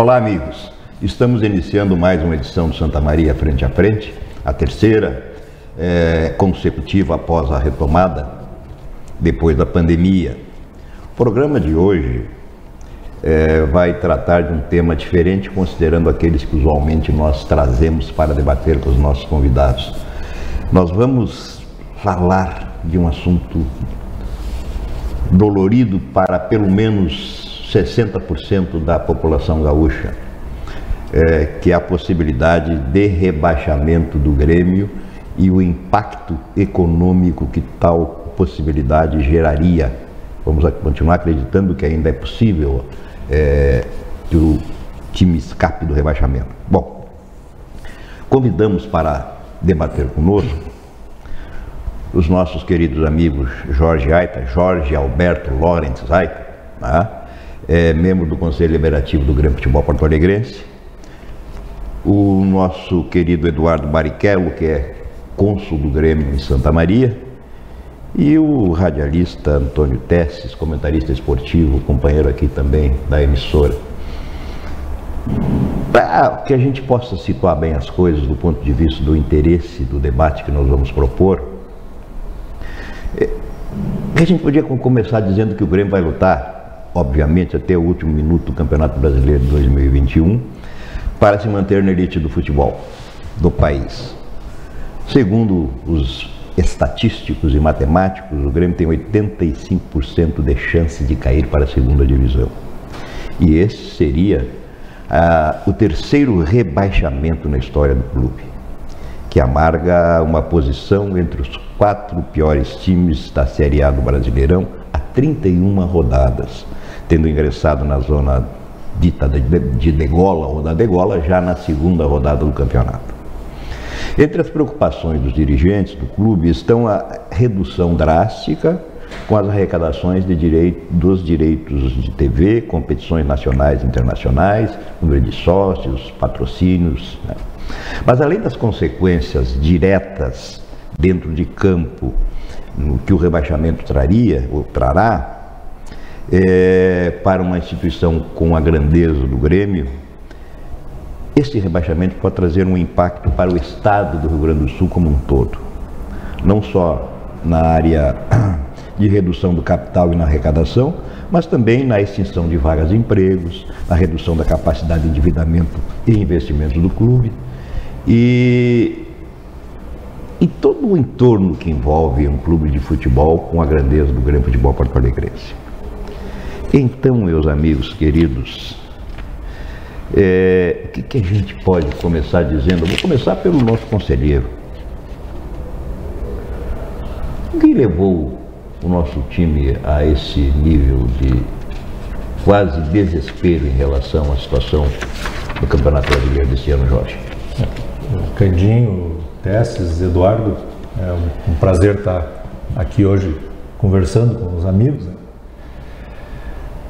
Olá, amigos. Estamos iniciando mais uma edição do Santa Maria Frente a Frente, a terceira consecutiva após a retomada, depois da pandemia. O programa de hoje vai tratar de um tema diferente, considerando aqueles que usualmente nós trazemos para debater com os nossos convidados. Nós vamos falar de um assunto dolorido para pelo menos 60% da população gaúcha, que é a possibilidade de rebaixamento do Grêmio e o impacto econômico que tal possibilidade geraria. Vamos continuar acreditando que ainda é possível que o time escape do rebaixamento. Bom, convidamos para debater conosco os nossos queridos amigos Jorge Aita, Jorge Alberto Lawrence Aita, membro do Conselho Deliberativo do Grêmio Futebol Porto Alegrense, o nosso querido Eduardo Barrichello, que é cônsul do Grêmio em Santa Maria, e o radialista Antônio Tesses, comentarista esportivo, companheiro aqui também da emissora. Para que a gente possa situar bem as coisas do ponto de vista do interesse do debate que nós vamos propor, a gente podia começar dizendo que o Grêmio vai lutar, obviamente, até o último minuto do Campeonato Brasileiro de 2021, para se manter na elite do futebol do país. Segundo os estatísticos e matemáticos, o Grêmio tem 85% de chance de cair para a segunda divisão. E esse seria o terceiro rebaixamento na história do clube, que amarga uma posição entre os 4 piores times da Série A do Brasileirão há 31 rodadas, tendo ingressado na zona dita de degola ou da degola já na segunda rodada do campeonato. Entre as preocupações dos dirigentes do clube estão a redução drástica com as arrecadações dos direitos de TV, competições nacionais e internacionais, número de sócios, patrocínios, né? Mas além das consequências diretas dentro de campo, no que o rebaixamento traria ou trará, para uma instituição com a grandeza do Grêmio, este rebaixamento pode trazer um impacto para o estado do Rio Grande do Sul como um todo. Não só na área de redução do capital e na arrecadação, mas também na extinção de vagas de empregos, na redução da capacidade de endividamento e investimentos do clube e todo o entorno que envolve um clube de futebol com a grandeza do Grêmio Futebol Porto Alegrense. Então, meus amigos queridos, o que a gente pode começar dizendo? Eu vou começar pelo nosso conselheiro. O que levou o nosso time a esse nível de quase desespero em relação à situação do Campeonato Brasileiro desse ano, Jorge? Candinho, Tesses, Eduardo, é um prazer estar aqui hoje conversando com os amigos, né?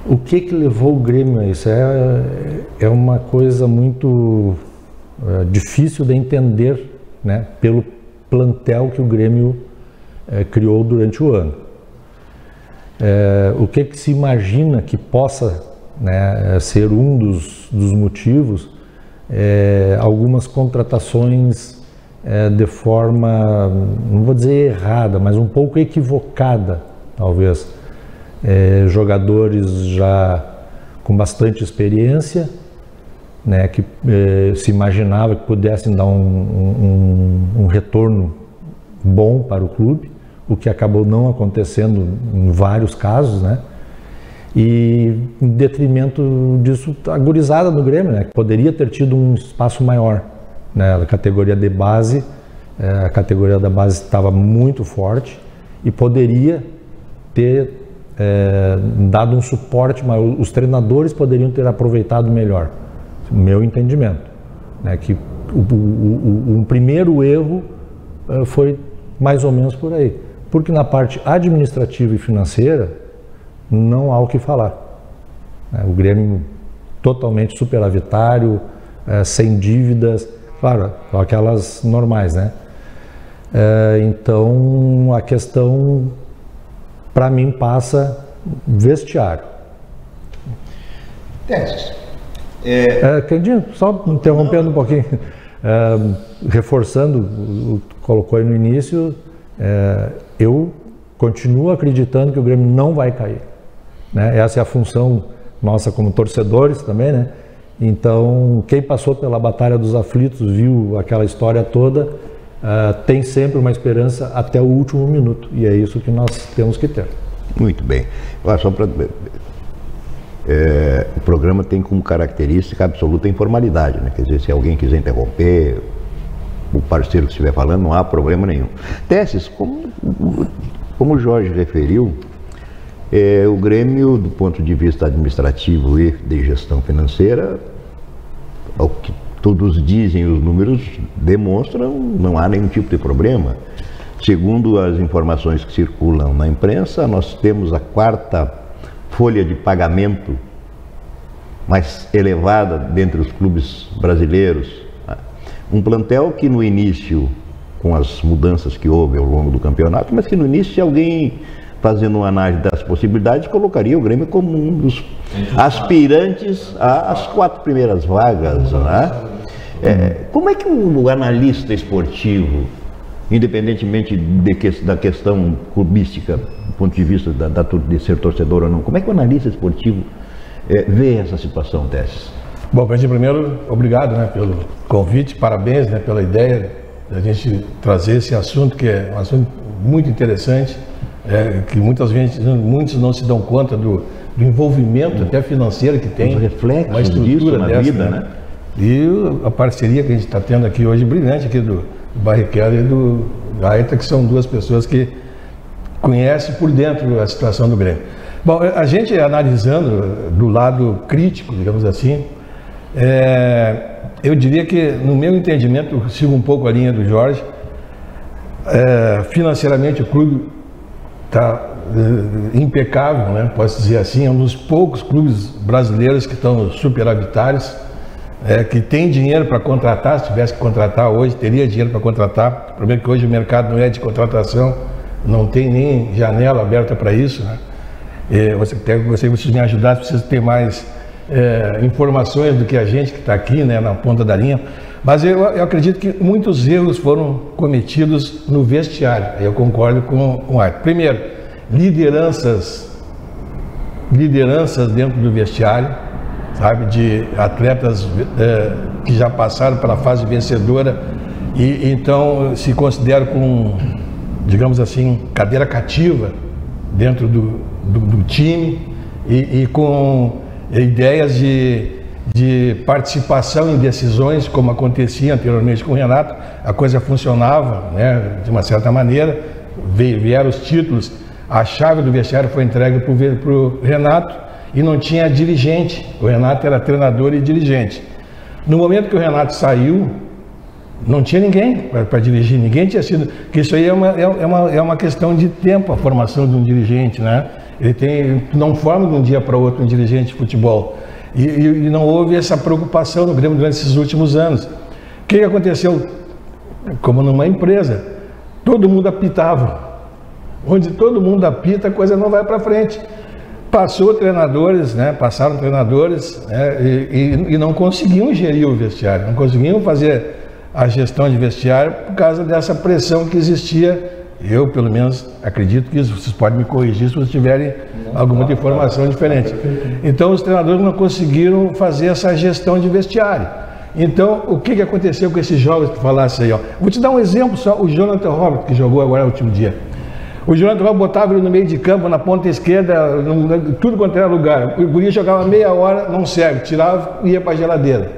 O que levou o Grêmio a isso? É uma coisa muito difícil de entender, né, pelo plantel que o Grêmio criou durante o ano. O que se imagina que possa, né, ser um dos motivos, algumas contratações de forma, não vou dizer errada, mas um pouco equivocada, talvez. Jogadores já com bastante experiência, né, que se imaginava que pudessem dar um retorno bom para o clube, o que acabou não acontecendo em vários casos, né? E em detrimento disso, a gurizada do Grêmio, né, que poderia ter tido um espaço maior, né? A categoria de base, a categoria da base estava muito forte e poderia ter dado um suporte maior, os treinadores poderiam ter aproveitado melhor, meu entendimento, né, que um primeiro erro foi mais ou menos por aí, porque na parte administrativa e financeira não há o que falar, né, o Grêmio totalmente superavitário, sem dívidas, claro, aquelas normais, né, então a questão para mim passa vestiário. Tesses, Candinho, só interrompendo um pouquinho, reforçando o que colocou aí no início, eu continuo acreditando que o Grêmio não vai cair, né? Essa é a função nossa como torcedores também, né? Então, quem passou pela Batalha dos Aflitos, viu aquela história toda, tem sempre uma esperança até o último minuto, e é isso que nós temos que ter. Muito bem. Só para... o programa tem como característica absoluta a informalidade, né? Quer dizer, se alguém quiser interromper o parceiro que estiver falando, não há problema nenhum. Tesses, como o Jorge referiu, o Grêmio, do ponto de vista administrativo e de gestão financeira, ao que todos dizem, os números demonstram, não há nenhum tipo de problema. Segundo as informações que circulam na imprensa, nós temos a 4ª folha de pagamento mais elevada dentre os clubes brasileiros. Um plantel que no início, com as mudanças que houve ao longo do campeonato, mas que no início, se alguém fazendo uma análise das possibilidades, colocaria o Grêmio como um dos aspirantes às 4 primeiras vagas, né? Como é que o analista esportivo, independentemente da questão clubística, do ponto de vista de ser torcedor ou não, como é que o analista esportivo vê essa situação, Tesses? Bom, primeiro, obrigado, né, pelo convite, parabéns, né, pela ideia da gente trazer esse assunto, que é um assunto muito interessante, que muitos não se dão conta do envolvimento até financeiro que tem, os reflexos disso na vida, né? E a parceria que a gente está tendo aqui hoje, brilhante, aqui do Barrichello e do Gaeta, que são 2 pessoas que conhecem por dentro a situação do Grêmio. Bom, a gente analisando do lado crítico, digamos assim, eu diria que, no meu entendimento, eu sigo um pouco a linha do Jorge, financeiramente o clube está impecável, né? Posso dizer assim, é um dos poucos clubes brasileiros que estão superavitários, que tem dinheiro para contratar. Se tivesse que contratar hoje, teria dinheiro para contratar. O problema é que hoje o mercado não é de contratação, não tem nem janela aberta para isso, né? Vocês me ajudassem, preciso ter mais informações do que a gente que está aqui, né, na ponta da linha. Mas eu acredito que muitos erros foram cometidos no vestiário. Eu concordo com o Arthur. Primeiro, lideranças dentro do vestiário, sabe, de atletas que já passaram pela fase vencedora e então se consideram com, digamos assim, cadeira cativa dentro do time e com ideias de participação em decisões, como acontecia anteriormente com o Renato. A coisa funcionava, né, de uma certa maneira, vieram os títulos, a chave do vestiário foi entregue para o Renato e não tinha dirigente. O Renato era treinador e dirigente. No momento que o Renato saiu, não tinha ninguém para dirigir, ninguém tinha sido... Porque isso aí é uma questão de tempo, a formação de um dirigente, né? Não forma de um dia para o outro um dirigente de futebol. E não houve essa preocupação no Grêmio durante esses últimos anos. O que aconteceu? Como numa empresa, todo mundo apitava. Onde todo mundo apita, a coisa não vai para frente. Passaram treinadores, né, e não conseguiam gerir o vestiário, não conseguiam fazer a gestão de vestiário por causa dessa pressão que existia. Eu, pelo menos, acredito que isso, vocês podem me corrigir se vocês tiverem alguma informação diferente. Então, os treinadores não conseguiram fazer essa gestão de vestiário. Então, o que aconteceu com esses jogos que falasse aí? Ó? Vou te dar um exemplo só, o Jonathan Robert, que jogou agora no último dia. O Jonathan Robert botava ele no meio de campo, na ponta esquerda, tudo quanto era lugar. O guri jogava meia hora, não serve, tirava e ia para a geladeira.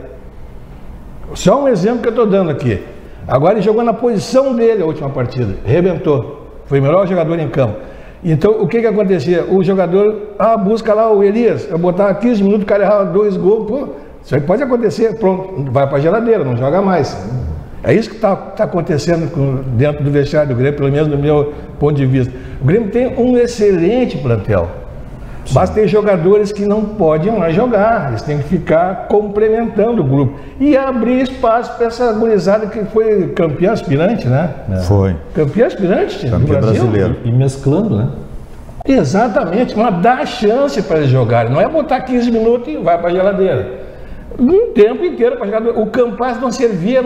Só um exemplo que eu estou dando aqui. Agora ele jogou na posição dele a última partida, arrebentou, foi o melhor jogador em campo. Então o que acontecia? O jogador, busca lá o Elias, eu botava 15 minutos, o cara errava 2 gols, pô, isso aí pode acontecer, pronto, vai para a geladeira, não joga mais. É isso que está acontecendo dentro do vestiário do Grêmio, pelo menos do meu ponto de vista. O Grêmio tem um excelente plantel. Mas tem jogadores que não podem mais jogar, eles têm que ficar complementando o grupo e abrir espaço para essa gurizada que foi campeã aspirante, né? Foi. Campeã aspirante do Brasil. Brasileiro. E mesclando, né? Exatamente, mas dá chance para eles jogarem, não é botar 15 minutos e vai para a geladeira. Um tempo inteiro para jogar. O Campas não servia.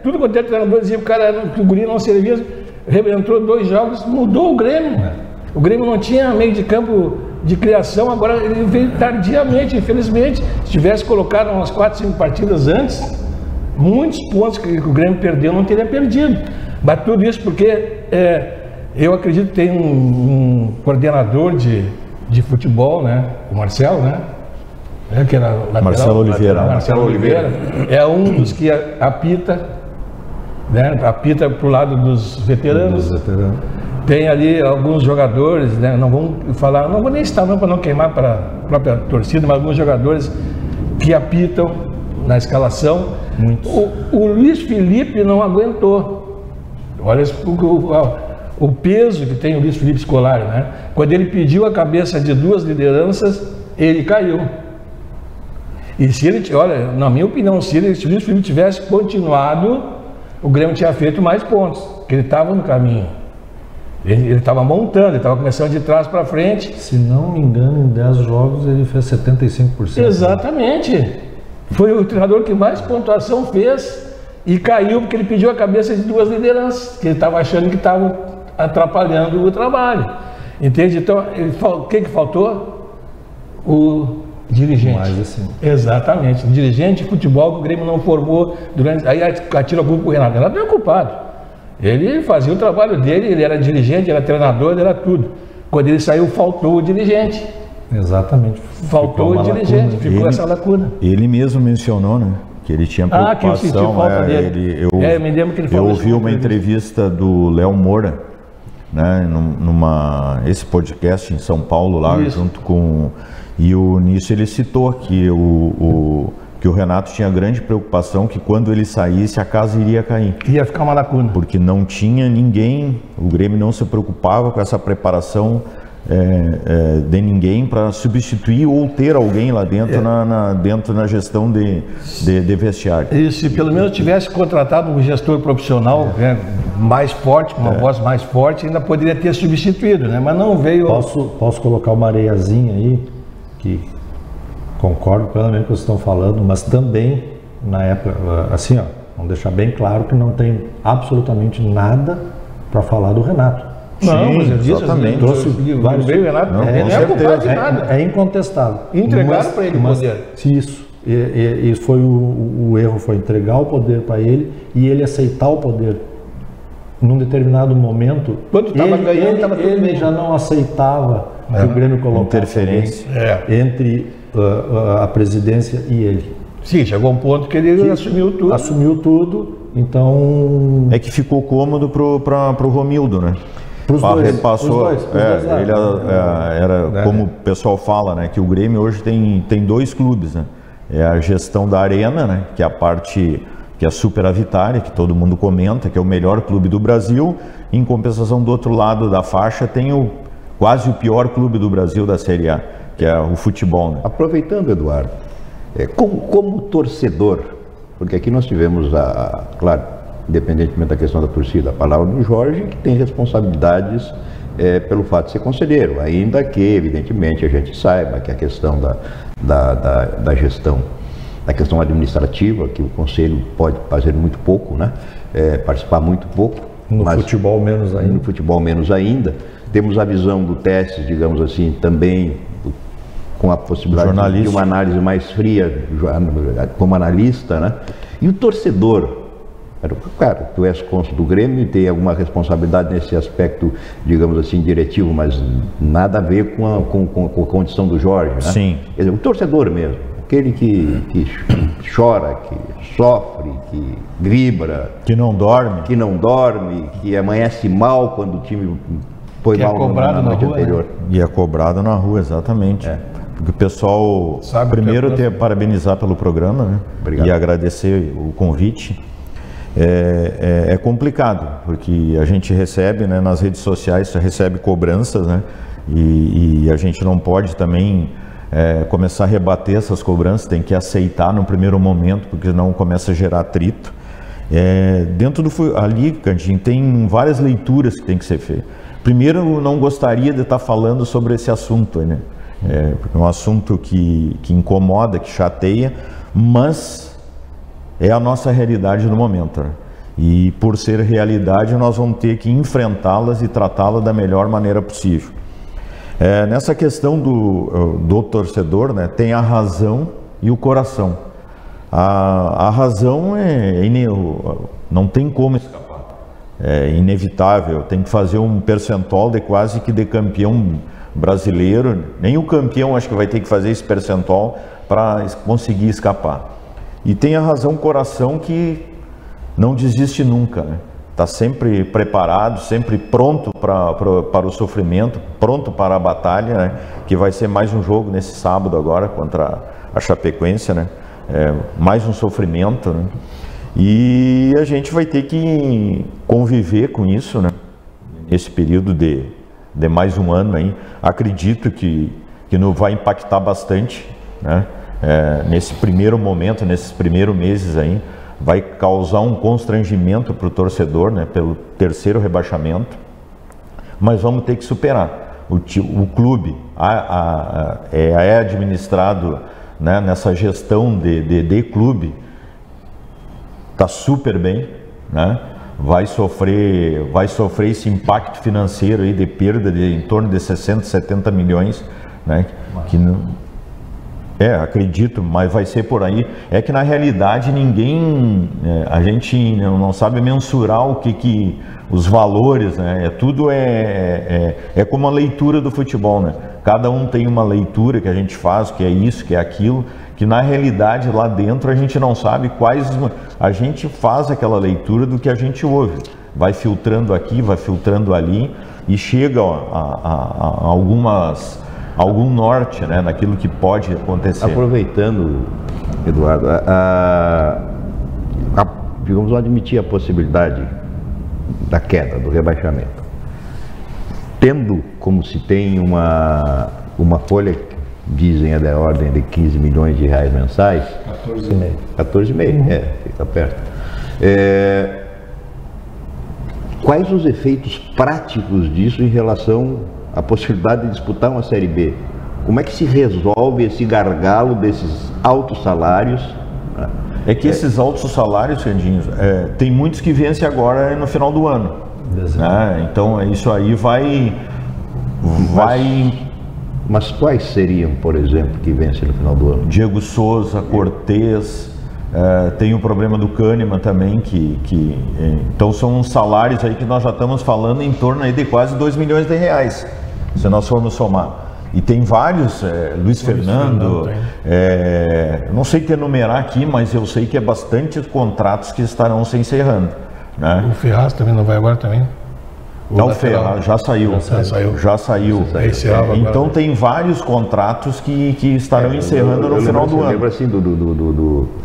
Tudo quanto é treinador dizia que o guri não servia. Entrou 2 jogos, mudou o Grêmio. O Grêmio não tinha meio de campo de criação, agora ele veio tardiamente, infelizmente. Se tivesse colocado umas 4, 5 partidas antes, muitos pontos que o Grêmio perdeu não teria perdido. Mas tudo isso porque eu acredito que tem um coordenador de futebol, né? O Marcelo, né? Que era lateral, Marcelo Oliveira. Marcelo Oliveira é um dos que apita, né? Apita para o lado dos veteranos. Tem ali alguns jogadores, né? Não vamos falar, não vou nem citar para não queimar para a própria torcida, mas alguns jogadores que apitam na escalação. O Luiz Felipe não aguentou. Olha o peso que tem o Luiz Felipe Scolari, né? Quando ele pediu a cabeça de 2 lideranças, ele caiu. E se ele, olha, na minha opinião, se o Luiz Felipe tivesse continuado, o Grêmio tinha feito mais pontos, porque ele estava no caminho. Ele estava montando, ele estava começando de trás para frente. Se não me engano, em 10 jogos ele fez 75%. Exatamente. Foi o treinador que mais pontuação fez e caiu porque ele pediu a cabeça de 2 lideranças, que ele estava achando que estavam atrapalhando o trabalho. Entende? Então, o que faltou? O dirigente. Mais assim. Exatamente. O dirigente de futebol que o Grêmio não formou durante. Aí atira a culpa pro Renato. O Renato não é culpado. Ele fazia o trabalho dele, ele era dirigente, era treinador, ele era tudo. Quando ele saiu, faltou o dirigente. Exatamente. Faltou o dirigente, ficou essa lacuna. Ele mesmo mencionou, né? Que ele tinha preocupação. Que eu senti falta dele. Me lembro que ele falou. Eu ouvi uma entrevista do Léo Moura, né? Esse podcast em São Paulo, lá, junto com. E nisso ele citou que que o Renato tinha grande preocupação que quando ele saísse a casa iria cair. Ia ficar uma lacuna. Porque não tinha ninguém, o Grêmio não se preocupava com essa preparação de ninguém para substituir ou ter alguém lá dentro, dentro na gestão de vestiário. E se pelo menos tivesse contratado um gestor profissional mais forte, com uma voz mais forte, ainda poderia ter substituído, né? Mas não veio... Posso colocar uma areiazinha aí, que... Concordo plenamente com o que vocês estão falando, mas também, na época, assim, ó, vamos deixar bem claro que não tem absolutamente nada para falar do Renato. Não, mas eu disse, exatamente. Trouxe vários veio o Renato, não é culpado de nada. É incontestável. Entregaram para ele o poder. Isso. E foi o erro foi entregar o poder para ele e ele aceitar o poder. Num determinado momento, quando estava ganhando, estava tudo ele bem. Já não aceitava que o Grêmio colocasse interferência entre a presidência e ele. Sim, chegou um ponto que ele assumiu tudo. Assumiu tudo, então... É que ficou cômodo pro Romildo, né? Repassou, ele era como o pessoal fala, né? Que o Grêmio hoje tem 2 clubes, né? É a gestão da Arena, né? Que é a parte... que é a superavitária, que todo mundo comenta, que é o melhor clube do Brasil. Em compensação, do outro lado da faixa, tem quase o pior clube do Brasil da Série A, que é o futebol. Né? Aproveitando, Eduardo, como torcedor, porque aqui nós tivemos, claro, independentemente da questão da torcida, a palavra do Jorge, que tem responsabilidades pelo fato de ser conselheiro, ainda que, evidentemente, a gente saiba que a questão da gestão, a questão administrativa, que o Conselho pode fazer muito pouco, né? Participar muito pouco. No futebol menos ainda. No futebol menos ainda. Temos a visão do Testes, digamos assim, também com a possibilidade de uma análise mais fria como analista, né? E o torcedor, claro, tu és cônsul do Grêmio e tem alguma responsabilidade nesse aspecto, digamos assim, diretivo, mas nada a ver com a condição do Jorge, né? Sim. Quer dizer, o torcedor mesmo. Aquele que chora, que sofre, que vibra. Que não dorme. Que amanhece mal quando o time foi mal na noite anterior. Né? E é cobrado na rua, exatamente. Porque o pessoal, primeiro, parabenizar pelo programa, né? Obrigado. E agradecer o convite. É complicado, porque a gente recebe, né, nas redes sociais, recebe cobranças, né? E a gente não pode também... começar a rebater essas cobranças, tem que aceitar no primeiro momento, porque senão começa a gerar atrito. Dentro ali, Cantinho, tem várias leituras que tem que ser feitas. Primeiro, eu não gostaria de estar falando sobre esse assunto, né? Porque é um assunto que incomoda, que chateia, mas é a nossa realidade no momento, né? E por ser realidade, nós vamos ter que enfrentá-las e tratá-las da melhor maneira possível. Nessa questão do torcedor, né, tem a razão e o coração. A razão não tem como escapar, é inevitável, tem que fazer um percentual de quase que de campeão brasileiro, nem o campeão acho que vai ter que fazer esse percentual para conseguir escapar. E tem a razão, coração, que não desiste nunca, né? Está sempre preparado, sempre pronto para o sofrimento, pronto para a batalha, né? Que vai ser mais um jogo nesse sábado agora contra a Chapecoense, né? Mais um sofrimento, né? E a gente vai ter que conviver com isso, né? Nesse período de mais um ano aí. Acredito que não vai impactar bastante, né? Nesse primeiro momento, nesses primeiros meses aí, vai causar um constrangimento para o torcedor, né, pelo terceiro rebaixamento, mas vamos ter que superar. O clube é administrado, né, nessa gestão de clube, está super bem, né? Vai sofrer esse impacto financeiro aí de perda de em torno de 60, 70 milhões, né? Que não, acredito, mas vai ser por aí. É que na realidade a gente não sabe mensurar os valores, né? Tudo é como a leitura do futebol, né? Cada um tem uma leitura que a gente faz, que é isso, que é aquilo, que na realidade lá dentro a gente não sabe a gente faz aquela leitura do que a gente ouve, vai filtrando aqui, vai filtrando ali e chega a algum norte, né, naquilo que pode acontecer. Aproveitando, Eduardo, vamos admitir a possibilidade da queda, do rebaixamento. Tendo como se tem uma folha, dizem, da ordem de 15 milhões de reais mensais. 14,5. 14,5, fica perto. Quais os efeitos práticos disso em relação à possibilidade de disputar uma Série B? Como é que se resolve esse gargalo desses altos salários? É que esses altos salários, Candinho, tem muitos que vencem agora no final do ano. Né? Então isso aí vai... Mas quais seriam, por exemplo, que vencem no final do ano? Diego Souza, Cortez, tem o problema do Kahneman também, então são uns salários aí que nós já estamos falando em torno aí de quase 2 milhões de reais, se nós formos somar. E tem vários, Luiz Fernando, não sei te enumerar aqui, mas eu sei que é bastante contratos que estarão se encerrando. Né? O Ferraz também não vai agora também? Não, o Ferraz já saiu. Então tem vários contratos que estarão encerrando no final do ano. Eu lembro assim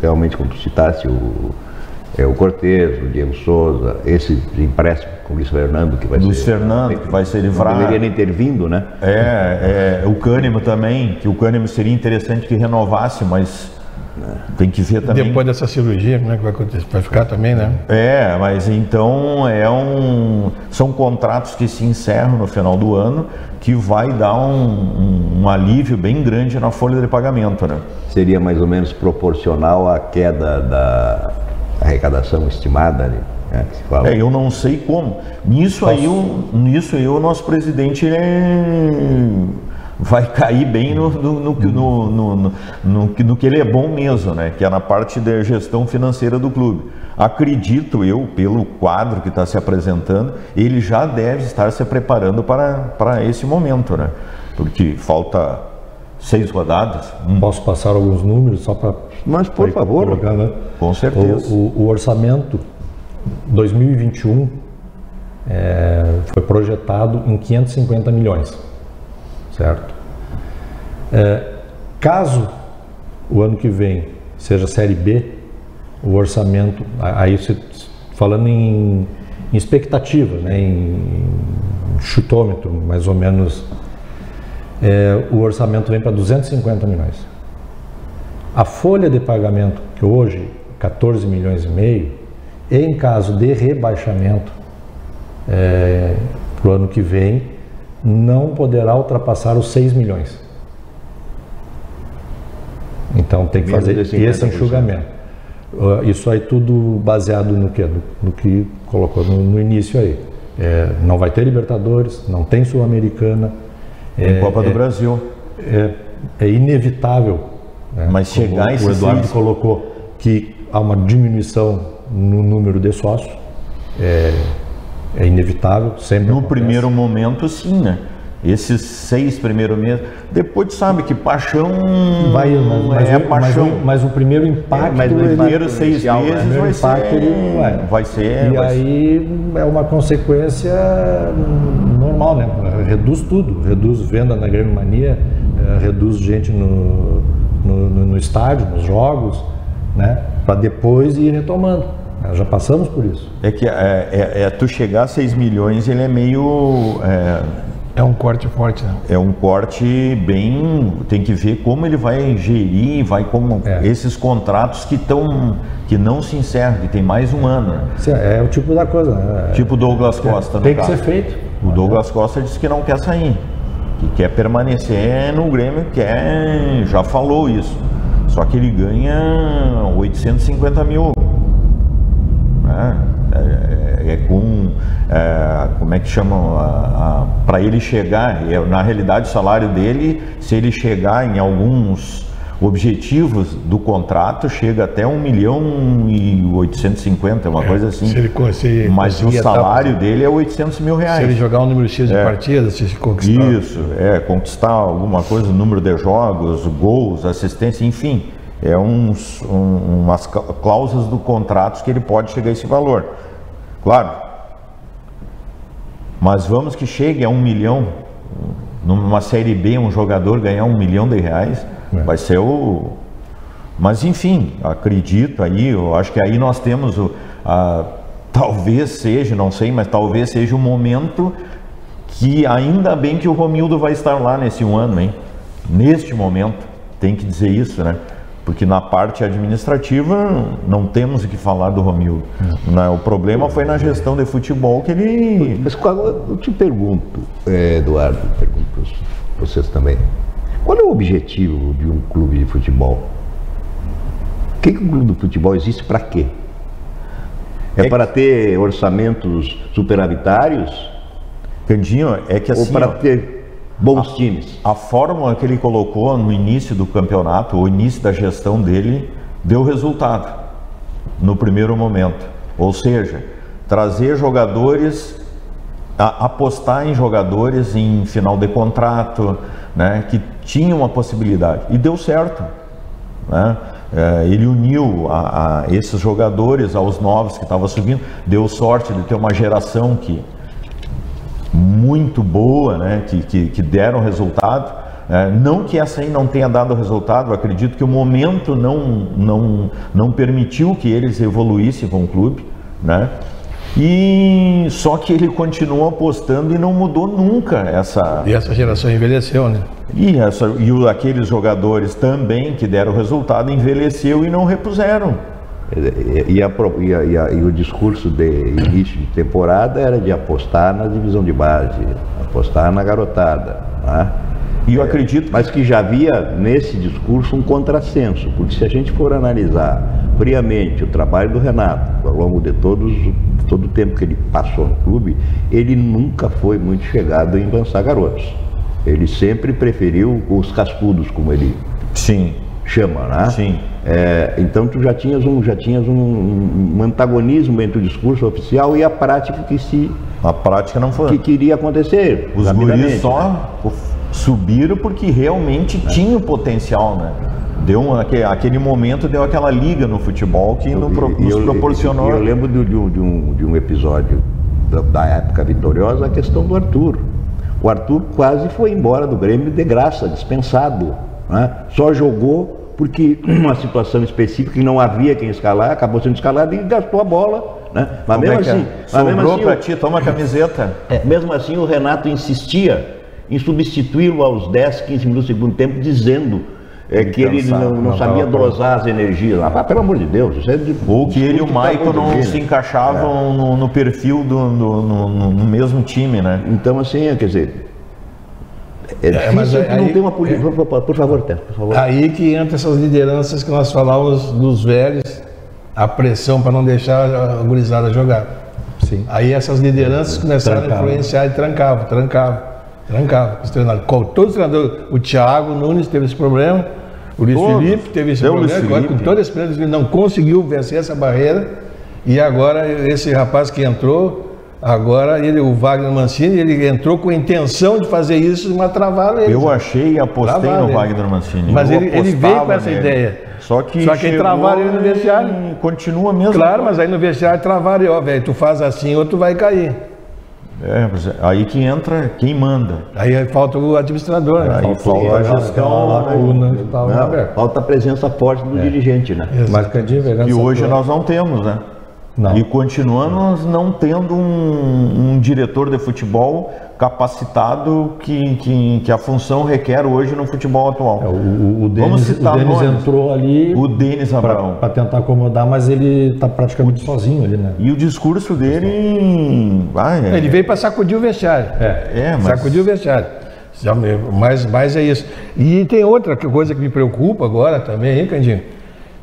realmente quando tu citasse o Cortez, o Diego Souza, esse empréstimo com o Luiz Fernando, que vai Luiz Fernando, que vai ser livrado. Não deveria nem ter vindo, né? O Kahneman também, que o Kahneman seria interessante que renovasse, mas tem que ver também. Depois dessa cirurgia, como é que vai acontecer? Vai ficar também, né? Mas então são contratos que se encerram no final do ano, que vai dar um alívio bem grande na folha de pagamento, né? Seria mais ou menos proporcional à queda da arrecadação estimada, né? Que se fala. Eu não sei como. Nisso aí o nosso presidente vai cair bem no que ele é bom mesmo, né? Que é na parte da gestão financeira do clube. Acredito eu, pelo quadro que está se apresentando, ele já deve estar se preparando para esse momento, né? Porque falta 6 rodadas. Posso passar alguns números só para... Mas, por favor. Colocar, né? Com certeza. O orçamento 2021 foi projetado em 550 milhões. Certo? Caso o ano que vem seja Série B, o orçamento, aí falando em expectativa, né, em chutômetro, mais ou menos, o orçamento vem para 250 milhões. A folha de pagamento, que hoje 14 milhões e meio, em caso de rebaixamento para o ano que vem, não poderá ultrapassar os 6 milhões. Então tem que Menos fazer de 50%. esse enxugamento. Isso aí tudo baseado no quê? No que colocou no início aí. Não vai ter Libertadores, não tem Sul-Americana. Copa do Brasil. É inevitável, né? Mas chegar a esse o Eduardo 6... colocou que há uma diminuição no número de sócios. É inevitável, sempre No acontece. primeiro momento, sim, né? Esses 6 primeiros meses. Depois tu sabe que paixão paixão. Mas o primeiro impacto, mas Os o impacto primeiros 6 inicial, né? meses primeiro vai impacto, ser... ele Vai ser... E aí é uma consequência normal, né? Reduz tudo, reduz venda na Grêmio Mania, reduz gente no estádio, nos jogos, né? Para depois ir retomando. Já passamos por isso. É que tu chegar a 6 milhões, ele é meio... É um corte forte, né? É um corte bem... Tem que ver como ele vai gerir, esses contratos que não se encerram, que tem mais um ano. Né? É o tipo da coisa, né? Tipo o Douglas Costa, no Tem que caso. ser feito. O Douglas Costa disse que não quer sair, que quer permanecer no Grêmio, já falou isso. Só que ele ganha 850 mil. Né? Como é que chamam? Para ele chegar, na realidade o salário dele, se ele chegar em alguns objetivos do contrato, chega até 1.850.000, uma coisa assim. Mas o salário dele é 800 mil reais. Se ele jogar um número X de partidas, se conquistar. Isso, conquistar alguma coisa, número de jogos, gols, assistência, enfim. Umas cláusulas do contrato que ele pode chegar a esse valor. Claro. Mas vamos que chegue a 1 milhão, numa Série B, um jogador ganhar 1 milhão de reais, vai ser o... Mas enfim, acredito aí, eu acho que aí nós temos talvez seja, não sei, mas talvez seja o momento que ainda bem que o Romildo vai estar lá nesse um ano, hein? Neste momento, tem que dizer isso, né? Porque na parte administrativa não temos o que falar do Romildo. O problema foi na gestão de futebol que ele... Mas eu te pergunto, Eduardo, pergunto para vocês também, qual é o objetivo de um clube de futebol? O que um clube de futebol existe para quê? Para ter orçamentos superavitários? Candinho, é que assim... Ou para ter bons times? A fórmula que ele colocou no início do campeonato, o início da gestão dele, deu resultado no primeiro momento. Ou seja, trazer jogadores, apostar em jogadores em final de contrato, né, que tinham uma possibilidade. E deu certo. Né? Ele uniu esses jogadores aos novos que estavam subindo, deu sorte de ter uma geração muito boa, né, que deram resultado. Não que essa aí não tenha dado resultado, eu acredito que o momento não permitiu que eles evoluíssem com o clube, né? E só que ele continuou apostando e não mudou nunca essa... E essa geração envelheceu, né? E aqueles jogadores também que deram resultado envelheceu e não repuseram. E o discurso de início de temporada era de apostar na divisão de base, apostar na garotada, né? E eu acredito... Mas que já havia nesse discurso um contrassenso, porque se a gente for analisar friamente o trabalho do Renato, ao longo de todo o tempo que ele passou no clube, ele nunca foi muito chegado em lançar garotos. Ele sempre preferiu os cascudos, como ele chama, né? Sim. Então tu já tinhas um antagonismo entre o discurso oficial e a prática A prática não foi. Que queria acontecer. Os guris só subiram porque realmente tinha o potencial, né? Aquele momento deu aquela liga no futebol que nos proporcionou. Eu lembro de um episódio da época vitoriosa, a questão do Arthur. O Arthur quase foi embora do Grêmio de graça, dispensado, né? Só jogou porque uma situação específica que não havia quem escalar, acabou sendo escalado e gastou a bola, né? Mas mesmo assim, sobrou para ti, toma a camiseta. Mesmo assim o Renato insistia em substituí-lo aos 10, 15 minutos do segundo tempo, dizendo que ele não sabia dosar as energias. Pelo amor de Deus. Isso ou que ele e o Maicon não se encaixavam no perfil no mesmo time, né? Então, assim, quer dizer, mas difícil que aí- não tem uma política. Por favor, Tess, por favor. Aí que entra essas lideranças que nós falávamos dos velhos, a pressão para não deixar a gurizada jogar. Sim. Aí essas lideranças começaram Trancava. a influenciar e trancavam os treinadores. Todos os treinadores, o Thiago Nunes teve esse problema, o Luiz Todos. Felipe teve esse Até o Luiz problema, agora, com Felipe. toda a experiência, ele não conseguiu vencer essa barreira, e agora esse rapaz que entrou, agora o Wagner Mancini, ele entrou com a intenção de fazer isso, mas travaram ele. Eu achei e apostei Travaram no ele. Wagner Mancini. Mas Eu ele veio apostava com essa nele. ideia. Só que aí chegou travaram ele no vestiário. e continua mesmo. Claro, mas aí no vestiário travaram, e, ó, velho, tu faz assim ou tu vai cair. Mas aí que entra quem manda. Aí falta o administrador, né? Aí falta a gestão, lacuna que tava Não, aberta. falta a presença forte do dirigente, né? Mas Candinho, que hoje nós não temos, né? Não. E continuamos não tendo um diretor de futebol capacitado que a função requer hoje no futebol atual. O Vamos citar Denis nomes. entrou ali O Denis Abraão. para tentar acomodar, mas ele está praticamente sozinho ali, né? E o discurso dele... Ele veio para sacudir o vestiário. mas... Sacudir o vestiário. Mas é isso. E tem outra coisa que me preocupa agora também, hein, Candinho?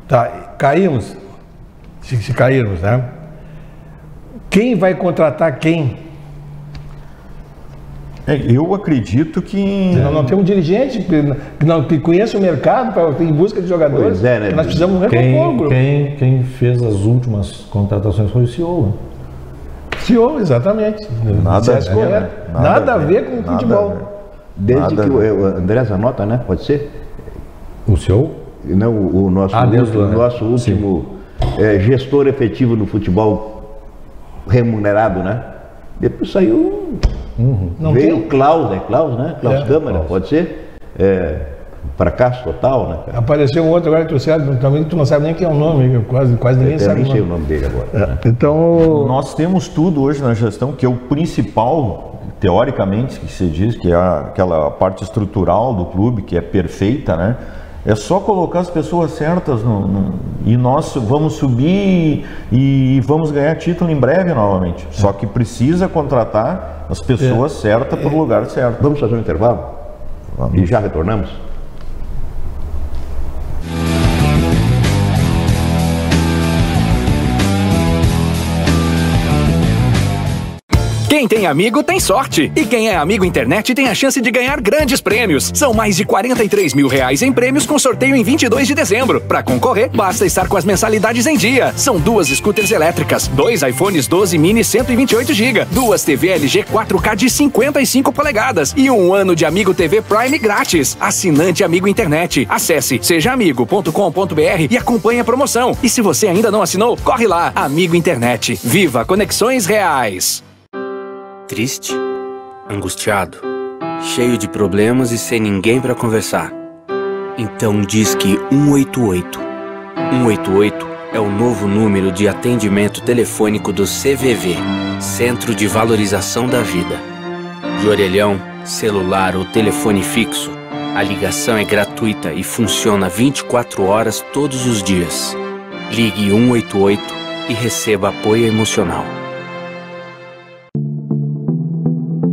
Tá, caímos. Se cairmos, né? Quem vai contratar quem? Eu acredito que... Nós não temos um dirigente que conheça o mercado para ir em busca de jogadores. Pois é, né? Que nós precisamos recompor o grupo. Quem fez as últimas contratações foi o CEO. Né? CEO, exatamente. Nada a Dissesse ver, correto. né? Nada a ver com o nada futebol. a ver. Desde Nada que a ver. o André Zanota, né? Pode ser? O CEO? Não, o nosso, desde o lá, né? nosso último gestor efetivo no futebol remunerado, né? Depois saiu. Não veio tem? o Klaus, né? Klaus Câmara, Klaus. pode ser? Fracasso total, né, cara? Apareceu um outro agora que tu não sabe nem quem é o nome, quase ninguém Eu sabe. nem sei o nome. nome dele agora. né? Então, Nós temos tudo hoje na gestão, que é o principal, teoricamente, que se diz que é aquela parte estrutural do clube, que é perfeita, né? É só colocar as pessoas certas e nós vamos subir e vamos ganhar título em breve novamente. Só que precisa contratar as pessoas certas para o lugar certo. Vamos fazer um intervalo? Vamos. E já retornamos? Quem tem amigo tem sorte. E quem é amigo internet tem a chance de ganhar grandes prêmios. São mais de 43 mil reais em prêmios com sorteio em 22 de dezembro. Para concorrer, basta estar com as mensalidades em dia. São 2 scooters elétricas, 2 iPhones 12 mini 128 GB, 2 TV LG 4K de 55 polegadas e 1 ano de Amigo TV Prime grátis. Assinante Amigo Internet. Acesse sejaamigo.com.br e acompanhe a promoção. E se você ainda não assinou, corre lá. Amigo Internet. Viva conexões reais. Triste, angustiado, cheio de problemas e sem ninguém para conversar. Então disque 188. 188 é o novo número de atendimento telefônico do CVV, Centro de Valorização da Vida. De orelhão, celular ou telefone fixo, a ligação é gratuita e funciona 24 horas todos os dias. Ligue 188 e receba apoio emocional.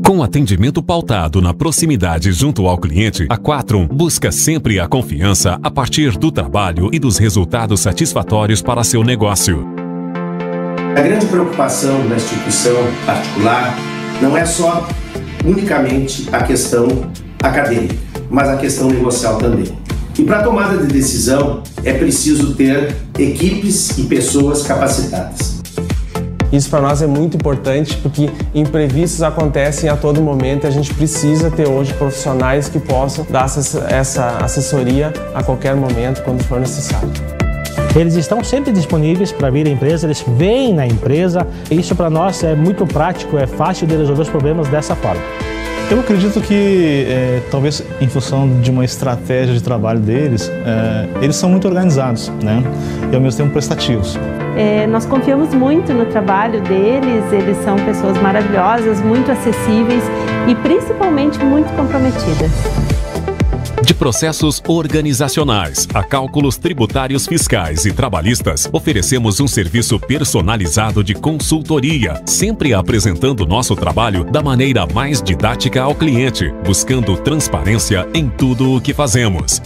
Com atendimento pautado na proximidade junto ao cliente, a Quatrum busca sempre a confiança a partir do trabalho e dos resultados satisfatórios para seu negócio. A grande preocupação da instituição particular não é só unicamente a questão acadêmica, mas a questão negocial também. E para a tomada de decisão é preciso ter equipes e pessoas capacitadas. Isso para nós é muito importante porque imprevistos acontecem a todo momento e a gente precisa ter hoje profissionais que possam dar essa assessoria a qualquer momento, quando for necessário. Eles estão sempre disponíveis para vir à empresa, eles vêm na empresa. Isso para nós é muito prático, é fácil de resolver os problemas dessa forma. Eu acredito que, talvez em função de uma estratégia de trabalho deles, eles são muito organizados, né? E ao mesmo tempo prestativos. Nós confiamos muito no trabalho deles, eles são pessoas maravilhosas, muito acessíveis e principalmente muito comprometidas. De processos organizacionais a cálculos tributários, fiscais e trabalhistas, oferecemos um serviço personalizado de consultoria, sempre apresentando nosso trabalho da maneira mais didática ao cliente, buscando transparência em tudo o que fazemos.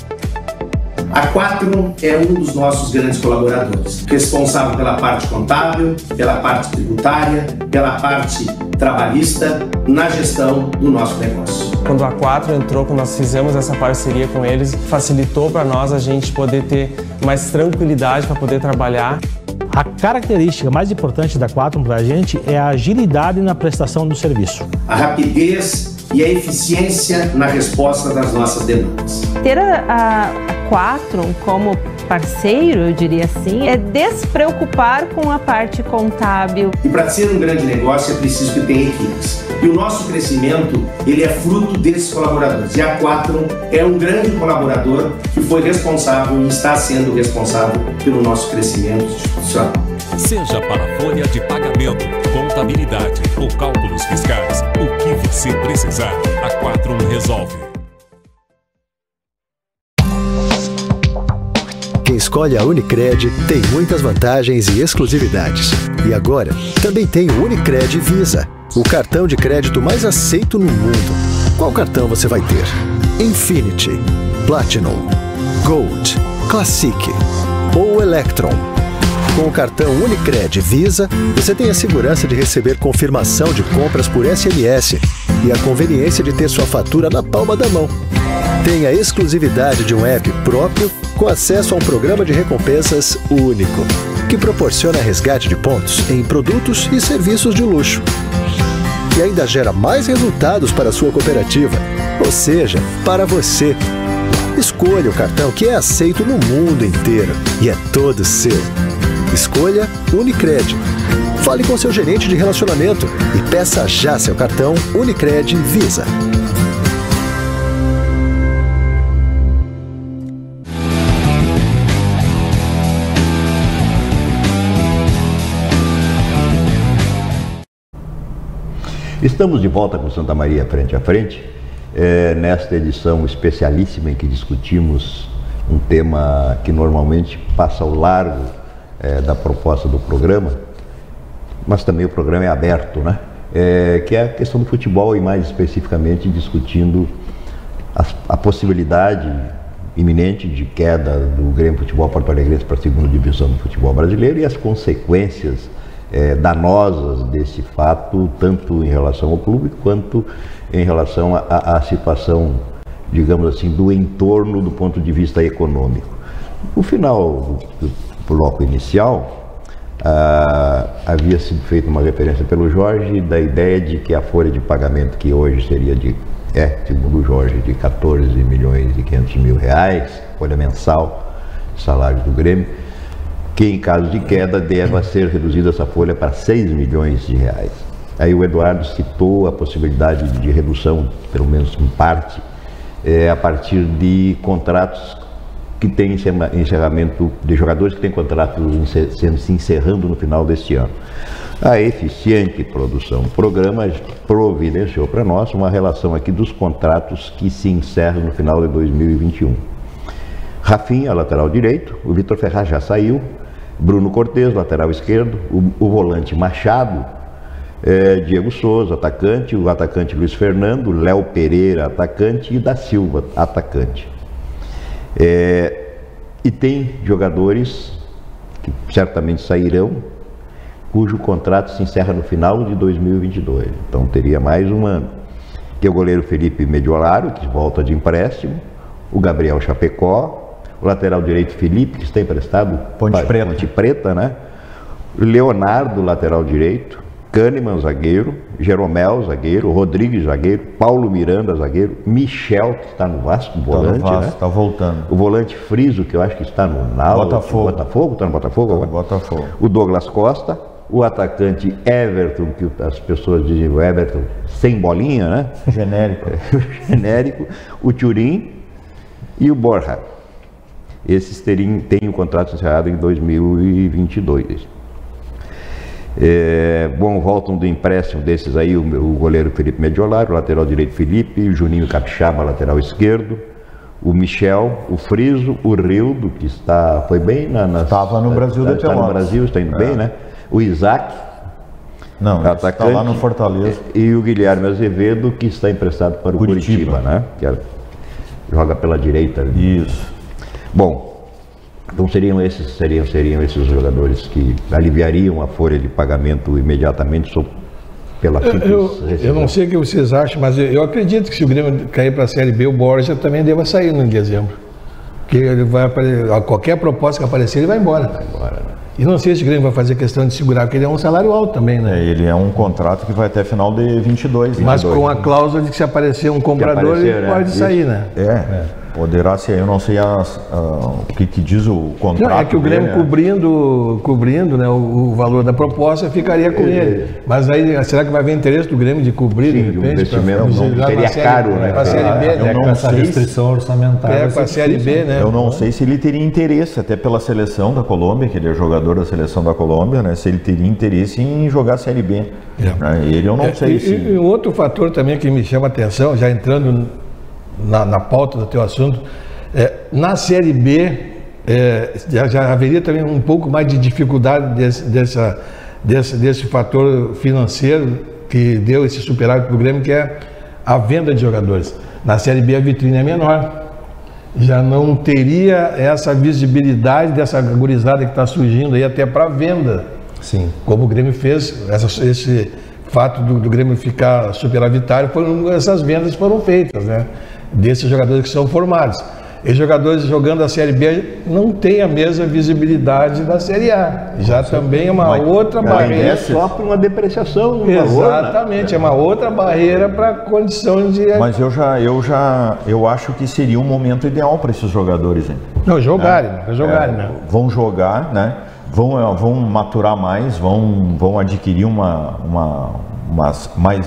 A Quatrum é um dos nossos grandes colaboradores, responsável pela parte contábil, pela parte tributária, pela parte trabalhista, na gestão do nosso negócio. Quando a Quatrum entrou, quando nós fizemos essa parceria com eles, facilitou para nós a gente poder ter mais tranquilidade para poder trabalhar. A característica mais importante da Quatrum para a gente é a agilidade na prestação do serviço. A rapidez e a eficiência na resposta das nossas demandas. Ter a Quatrum como parceiro, eu diria assim, é despreocupar com a parte contábil. E para ser um grande negócio é preciso que tenha equipes. E o nosso crescimento, ele é fruto desses colaboradores. E a Quatrum é um grande colaborador que foi responsável e está sendo responsável pelo nosso crescimento institucional. Seja para folha de pagamento, contabilidade ou cálculos fiscais, o que você precisar, a Quatrum resolve. Quem escolhe a Unicred tem muitas vantagens e exclusividades. E agora, também tem o Unicred Visa, o cartão de crédito mais aceito no mundo. Qual cartão você vai ter? Infinity, Platinum, Gold, Classic ou Electron? Com o cartão Unicred Visa, você tem a segurança de receber confirmação de compras por SMS e a conveniência de ter sua fatura na palma da mão. Tem a exclusividade de um app próprio com acesso a um programa de recompensas único, que proporciona resgate de pontos em produtos e serviços de luxo. E ainda gera mais resultados para a sua cooperativa, ou seja, para você. Escolha o cartão que é aceito no mundo inteiro e é todo seu. Escolha Unicred. Fale com seu gerente de relacionamento e peça já seu cartão Unicred Visa. Estamos de volta com Santa Maria Frente a Frente, nesta edição especialíssima em que discutimos um tema que normalmente passa ao largo da proposta do programa, mas também o programa é aberto, né? Que é a questão do futebol e mais especificamente discutindo a possibilidade iminente de queda do Grêmio Futebol Porto Alegrense para a segunda divisão do futebol brasileiro e as consequências danosas desse fato, tanto em relação ao clube quanto em relação à situação, digamos assim, do entorno do ponto de vista econômico. No final do bloco inicial, havia sido feita uma referência pelo Jorge da ideia de que a folha de pagamento, que hoje seria segundo o Jorge, de 14 milhões e 500 mil reais, folha mensal, salário do Grêmio, que em caso de queda deva ser reduzida essa folha para 6 milhões de reais. Aí o Eduardo citou a possibilidade de redução, pelo menos em parte, a partir de contratos que têm encerramento, de jogadores que têm contratos se encerrando no final deste ano. A eficiente produção do programa providenciou para nós uma relação aqui dos contratos que se encerram no final de 2021. Rafinha, lateral direito, o Vitor Ferraz já saiu, Bruno Cortes, lateral esquerdo, o volante Machado, Diego Souza, atacante, o atacante Luiz Fernando, Léo Pereira, atacante, e da Silva, atacante. E tem jogadores que certamente sairão, cujo contrato se encerra no final de 2022, então teria mais um ano. Que é o goleiro Felipe Mediolaro, que volta de empréstimo, o Gabriel Chapecó, o lateral direito Felipe, que está emprestado Ponte Preta, né? Leonardo, lateral direito, Kahneman, zagueiro, Jeromel, zagueiro, Rodrigues, zagueiro, Paulo Miranda, zagueiro, Michel, que está no Vasco, volante, né? Está voltando. O volante Friso, que eu acho que está no Botafogo, está no Botafogo agora? Botafogo. O Douglas Costa, o atacante Everton, que as pessoas dizem o Everton sem bolinha, né? Genérico, o Turim e o Borja. Esses têm o contrato encerrado em 2022. Voltam do empréstimo desses aí o goleiro Felipe Mediolaro, o lateral direito Felipe, o Juninho Capixaba, lateral esquerdo, o Michel, o Friso, o Rildo, que foi bem estava no Brasil de Está no Brasil, está indo bem, né? O Isaac, não, está lá no Fortaleza. E o Guilherme Azevedo, que está emprestado para o Curitiba, né? Que joga pela direita. Isso. Bom, então seriam esses jogadores que aliviariam a folha de pagamento imediatamente pela simples eu não sei o que vocês acham, mas eu acredito que se o Grêmio cair para a Série B, o Borja também deva sair em dezembro. Porque ele vai qualquer proposta que aparecer, ele vai embora. Né? E não sei se o Grêmio vai fazer questão de segurar, porque ele é um salário alto também, né? Ele é um contrato que vai até final de 22. Mas com a cláusula de que se aparecer um comprador, ele pode sair, né? Poderá ser, eu não sei o que diz o contrato. Não, é que o Grêmio cobrindo né, o valor da proposta ficaria com ele. Mas aí, será que vai haver interesse do Grêmio de cobrir, de repente? O investimento não seria caro, né? Para a Série B, né? Com essa restrição orçamentária. Para a Série B, né? Eu não sei se ele teria interesse, até pela seleção da Colômbia, que ele é jogador da seleção da Colômbia, né? Se ele teria interesse em jogar a Série B. Ele eu não sei se... E um outro fator também que me chama a atenção, já entrando na pauta do teu assunto, na Série B já haveria também um pouco mais de dificuldade desse fator financeiro que deu esse superávit para o Grêmio, que é a venda de jogadores. Na Série B a vitrine é menor, já não teria essa visibilidade dessa gurizada que está surgindo aí até para venda. Sim. Como o Grêmio fez, esse fato do Grêmio ficar superavitário, essas vendas foram feitas, né? Desses jogadores que são formados. E jogadores jogando a Série B não têm a mesma visibilidade da Série A. Já também é uma outra barreira. Sofre uma depreciação no Exatamente, valor, né? É uma outra barreira para a condição de... Mas eu acho que seria um momento ideal para esses jogadores, hein? Não, jogarem, né? Vão jogar, né? Vão maturar mais, vão adquirir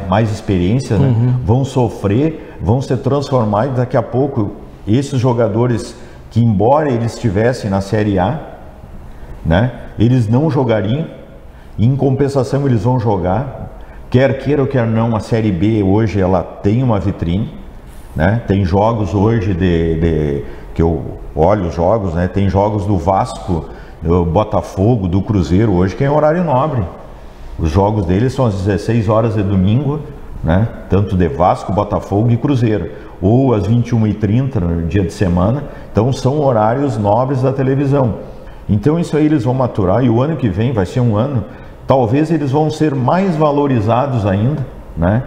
mais experiência, né? Vão sofrer, vão se transformar e daqui a pouco esses jogadores que, embora eles estivessem na Série A, né, eles não jogariam, e em compensação eles vão jogar, quer queira ou quer não, a Série B hoje ela tem uma vitrine, né? Tem jogos hoje que eu olho os jogos, né? Tem jogos do Vasco, do Botafogo, do Cruzeiro hoje que é horário nobre. Os jogos deles são às 16 horas de domingo, né? Tanto de Vasco, Botafogo e Cruzeiro, ou às 21h30 no dia de semana. Então são horários nobres da televisão. Então isso aí eles vão maturar, e o ano que vem vai ser um ano, talvez eles vão ser mais valorizados ainda, né?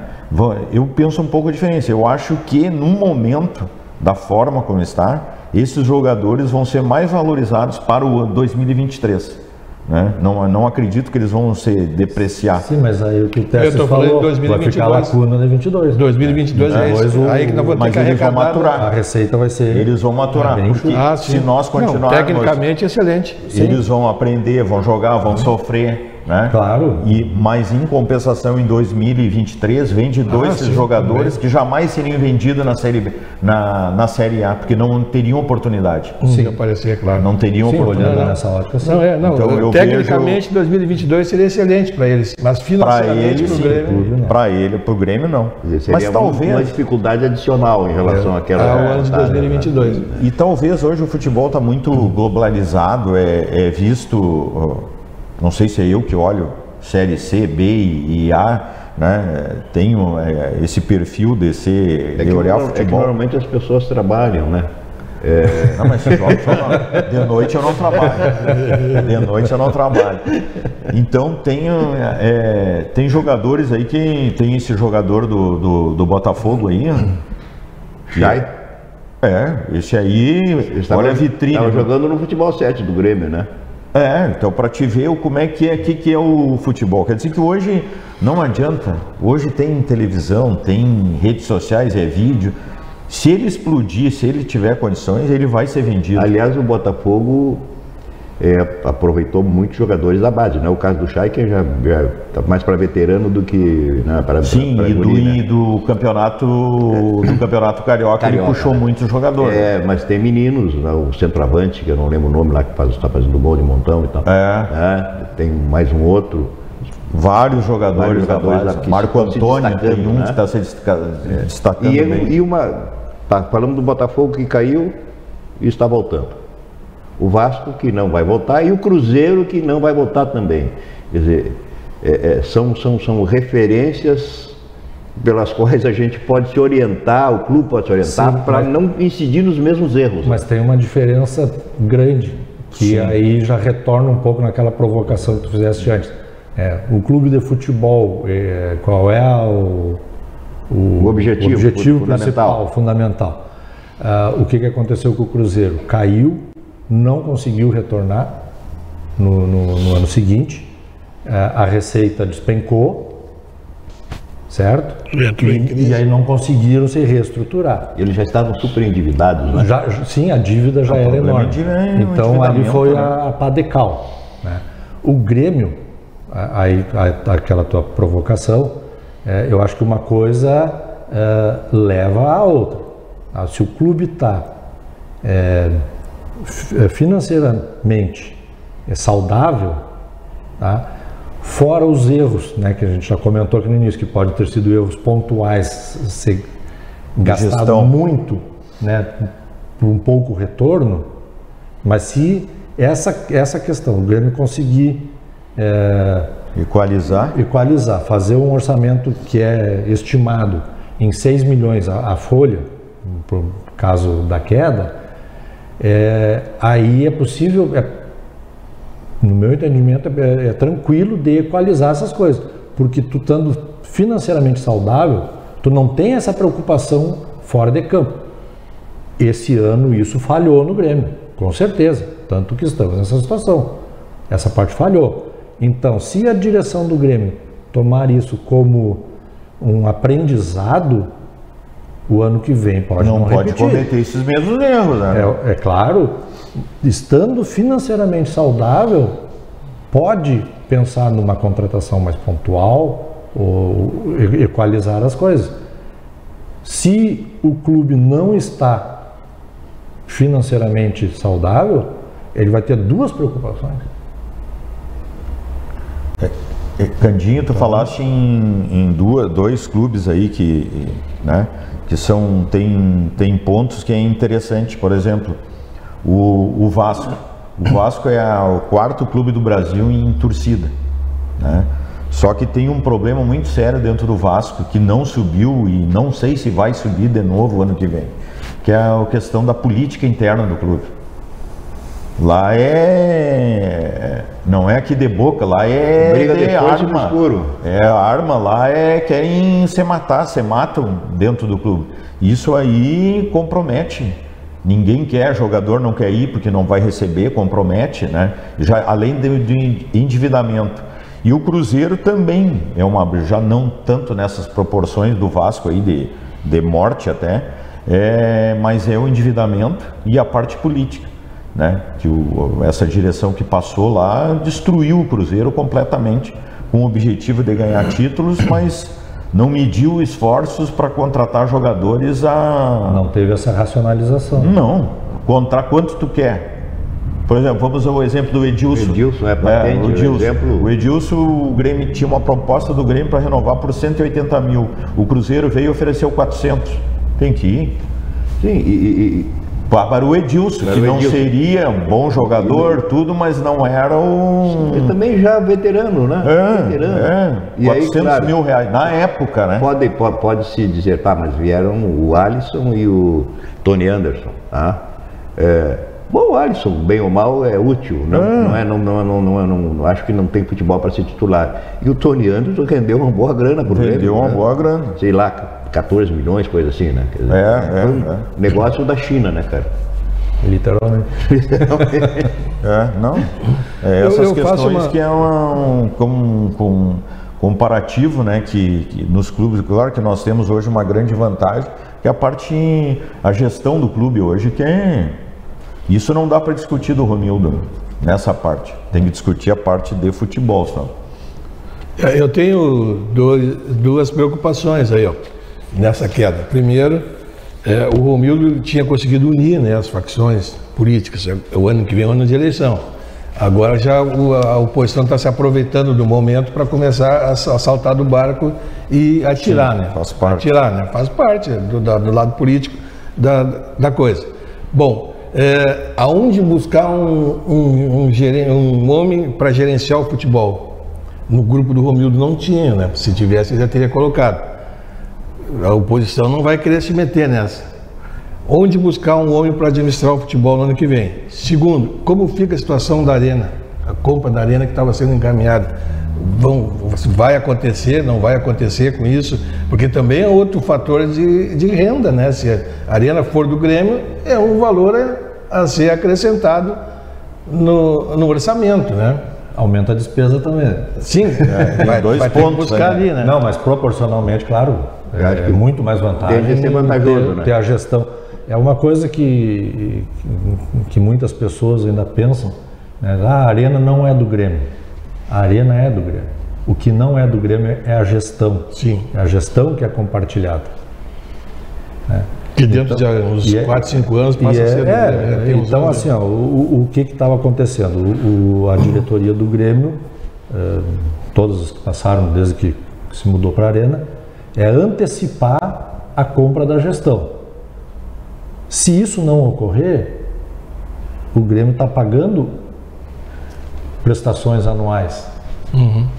Eu penso um pouco a diferença. Eu acho que num momento da forma como está, esses jogadores vão ser mais valorizados para o 2023. Né? Não acredito que eles vão se depreciar. Sim, mas aí o que o Tércio falou, 2022, vai ficar lacuna de 22. 2022 aí que nós vamos ter que eles vão maturar. A receita vai ser... Eles vão maturar, porque se nós continuarmos... Tecnicamente excelente. Eles vão aprender, vão jogar, vão sofrer. Né? Claro. Mas em compensação, em 2023, vende dois jogadores que jamais seriam vendidos na Série B, na Série A, porque não teriam oportunidade. Sim, aparecer, claro. Não teriam oportunidade. Olhando nessa ótica, sim. Então, tecnicamente, 2022 seria excelente para eles, mas financeiramente para o Grêmio não. Mas talvez uma dificuldade adicional em relação àquela ao ano de 2022. Né? E talvez hoje o futebol está muito globalizado, é visto... Não sei se é eu que olho Série C, B e A, né? Tenho esse perfil de olhar futebol. É que normalmente as pessoas trabalham, né? Não, mas de noite eu não trabalho. De noite eu não trabalho. Então tem jogadores aí que tem esse jogador do Botafogo aí. Esse aí, olha a vitrine. Estava jogando no futebol 7 do Grêmio, né? Então para te ver como é que é o futebol. Quer dizer que hoje não adianta. Hoje tem televisão, tem redes sociais, vídeo. Se ele explodir, se ele tiver condições, ele vai ser vendido. Aliás, o Botafogo aproveitou muitos jogadores da base, né? O caso do Chay, que já está mais para veterano do que, né, para do campeonato carioca, ele puxou muitos jogadores. Mas tem meninos, né? O centroavante, que eu não lembro o nome lá, que está fazendo gol de montão e tal. Tem mais um outro. Vários jogadores da base. Marco Antônio tem um que está se destacando bem. E Falamos do Botafogo que caiu e está voltando. O Vasco que não vai voltar e o Cruzeiro que não vai voltar também. Quer dizer, são referências pelas quais a gente pode se orientar, o clube pode se orientar para não incidir nos mesmos erros. Mas tem uma diferença grande, que aí já retorna um pouco naquela provocação que tu fizeste antes. O clube de futebol, qual é o objetivo principal, fundamental? O que aconteceu com o Cruzeiro? Caiu, não conseguiu retornar no ano seguinte, a receita despencou, certo? E aí não conseguiram se reestruturar. Eles já estavam super endividados, né? Sim, a dívida já era enorme. Então ali foi a pá de cal, né? O Grêmio, aí aquela tua provocação, eu acho que uma coisa leva à outra. Se o clube está financeiramente saudável, tá? Fora os erros, né, que a gente já comentou aqui no início, que pode ter sido erros pontuais, ser gastado muito, né, por um pouco retorno, mas se essa questão, o Grêmio conseguir equalizar, fazer um orçamento que é estimado em 6 milhões a folha, por caso da queda, aí é possível, no meu entendimento, é tranquilo de equalizar essas coisas, porque tu estando financeiramente saudável, tu não tem essa preocupação fora de campo. Esse ano isso falhou no Grêmio, com certeza, tanto que estamos nessa situação. Essa parte falhou. Então, se a direção do Grêmio tomar isso como um aprendizado, o ano que vem pode não pode cometer esses mesmos erros, né? É claro, estando financeiramente saudável, pode pensar numa contratação mais pontual ou equalizar as coisas. Se o clube não está financeiramente saudável, ele vai ter duas preocupações. Candinho, tu falaste em dois clubes aí que, né, que tem pontos que é interessante. Por exemplo, o Vasco. O Vasco é o 4º clube do Brasil em torcida, né? Só que tem um problema muito sério dentro do Vasco, que não subiu e não sei se vai subir de novo ano que vem, que é a questão da política interna do clube. Lá não é aqui de boca, lá briga de arma. Escuro. Arma, lá querem se matam dentro do clube. Isso aí compromete. Ninguém quer, jogador não quer ir porque não vai receber, compromete, né? Já, além de endividamento. E o Cruzeiro também já não tanto nessas proporções do Vasco aí de morte até, mas é o endividamento e a parte política, né? Que essa direção que passou lá destruiu o Cruzeiro completamente, com o objetivo de ganhar títulos, mas não mediu esforços para contratar jogadores Não teve essa racionalização. Não. Contra quanto tu quer? Por exemplo, vamos ao exemplo do Edilson. O Edilson é patente, o Edilson, o Grêmio tinha uma proposta do Grêmio para renovar por 180 mil. O Cruzeiro veio e ofereceu 400. Tem que ir. Sim, para o Edilson, que não seria um bom jogador, tudo, mas não era um... Ele também já veterano, né? Veterano. E 400 aí, claro, mil reais, na época, né? Pode-se dizer, mas vieram o Alisson e o Tony Anderson, tá? Bom, o Alisson, bem ou mal, é útil, não acho que não tem futebol para ser titular. E o Tony Anderson rendeu uma boa grana pro Grêmio. Rendeu uma boa grana. Sei lá, 14 milhões, coisa assim, né? Quer dizer, negócio da China, né, cara? Literalmente. Essas questões que é um comparativo, né? Que nos clubes, claro que nós temos hoje uma grande vantagem, que é a gestão do clube hoje, isso não dá para discutir do Romildo nessa parte. Tem que discutir a parte de futebol só. Eu tenho duas preocupações aí, ó, nessa queda. Primeiro, o Romildo tinha conseguido unir, né, as facções políticas. O ano que vem é o ano de eleição. Agora já a oposição está se aproveitando do momento para começar a saltar do barco e atirar, né? Faz parte. Atirar, né? Faz parte do lado político. da coisa. Bom, aonde buscar um homem para gerenciar o futebol? No grupo do Romildo não tinha, né? Se tivesse, já teria colocado. A oposição não vai querer se meter nessa. Onde buscar um homem para administrar o futebol no ano que vem? Segundo, como fica a situação da Arena? A compra da Arena que estava sendo encaminhada. Vai acontecer, não vai acontecer com isso? Porque também é outro fator de renda, né? Se a Arena for do Grêmio, é um valor a ser acrescentado no orçamento, né? Aumenta a despesa também. Sim, vai ter que buscar ali, né? Não, mas proporcionalmente, claro, é muito mais vantagem. Deve ser vantajoso, né? Ter a gestão. É uma coisa que muitas pessoas ainda pensam, né? A Arena não é do Grêmio. A Arena é do Grêmio. O que não é do Grêmio é a gestão. Sim. É a gestão que é compartilhada. Que dentro de uns 4, 5 anos passa a ser do Grêmio. Então, assim, ó, o que estava acontecendo? A diretoria do Grêmio, todos os que passaram desde que se mudou para a Arena, é antecipar a compra da gestão. Se isso não ocorrer, o Grêmio está pagando prestações anuais.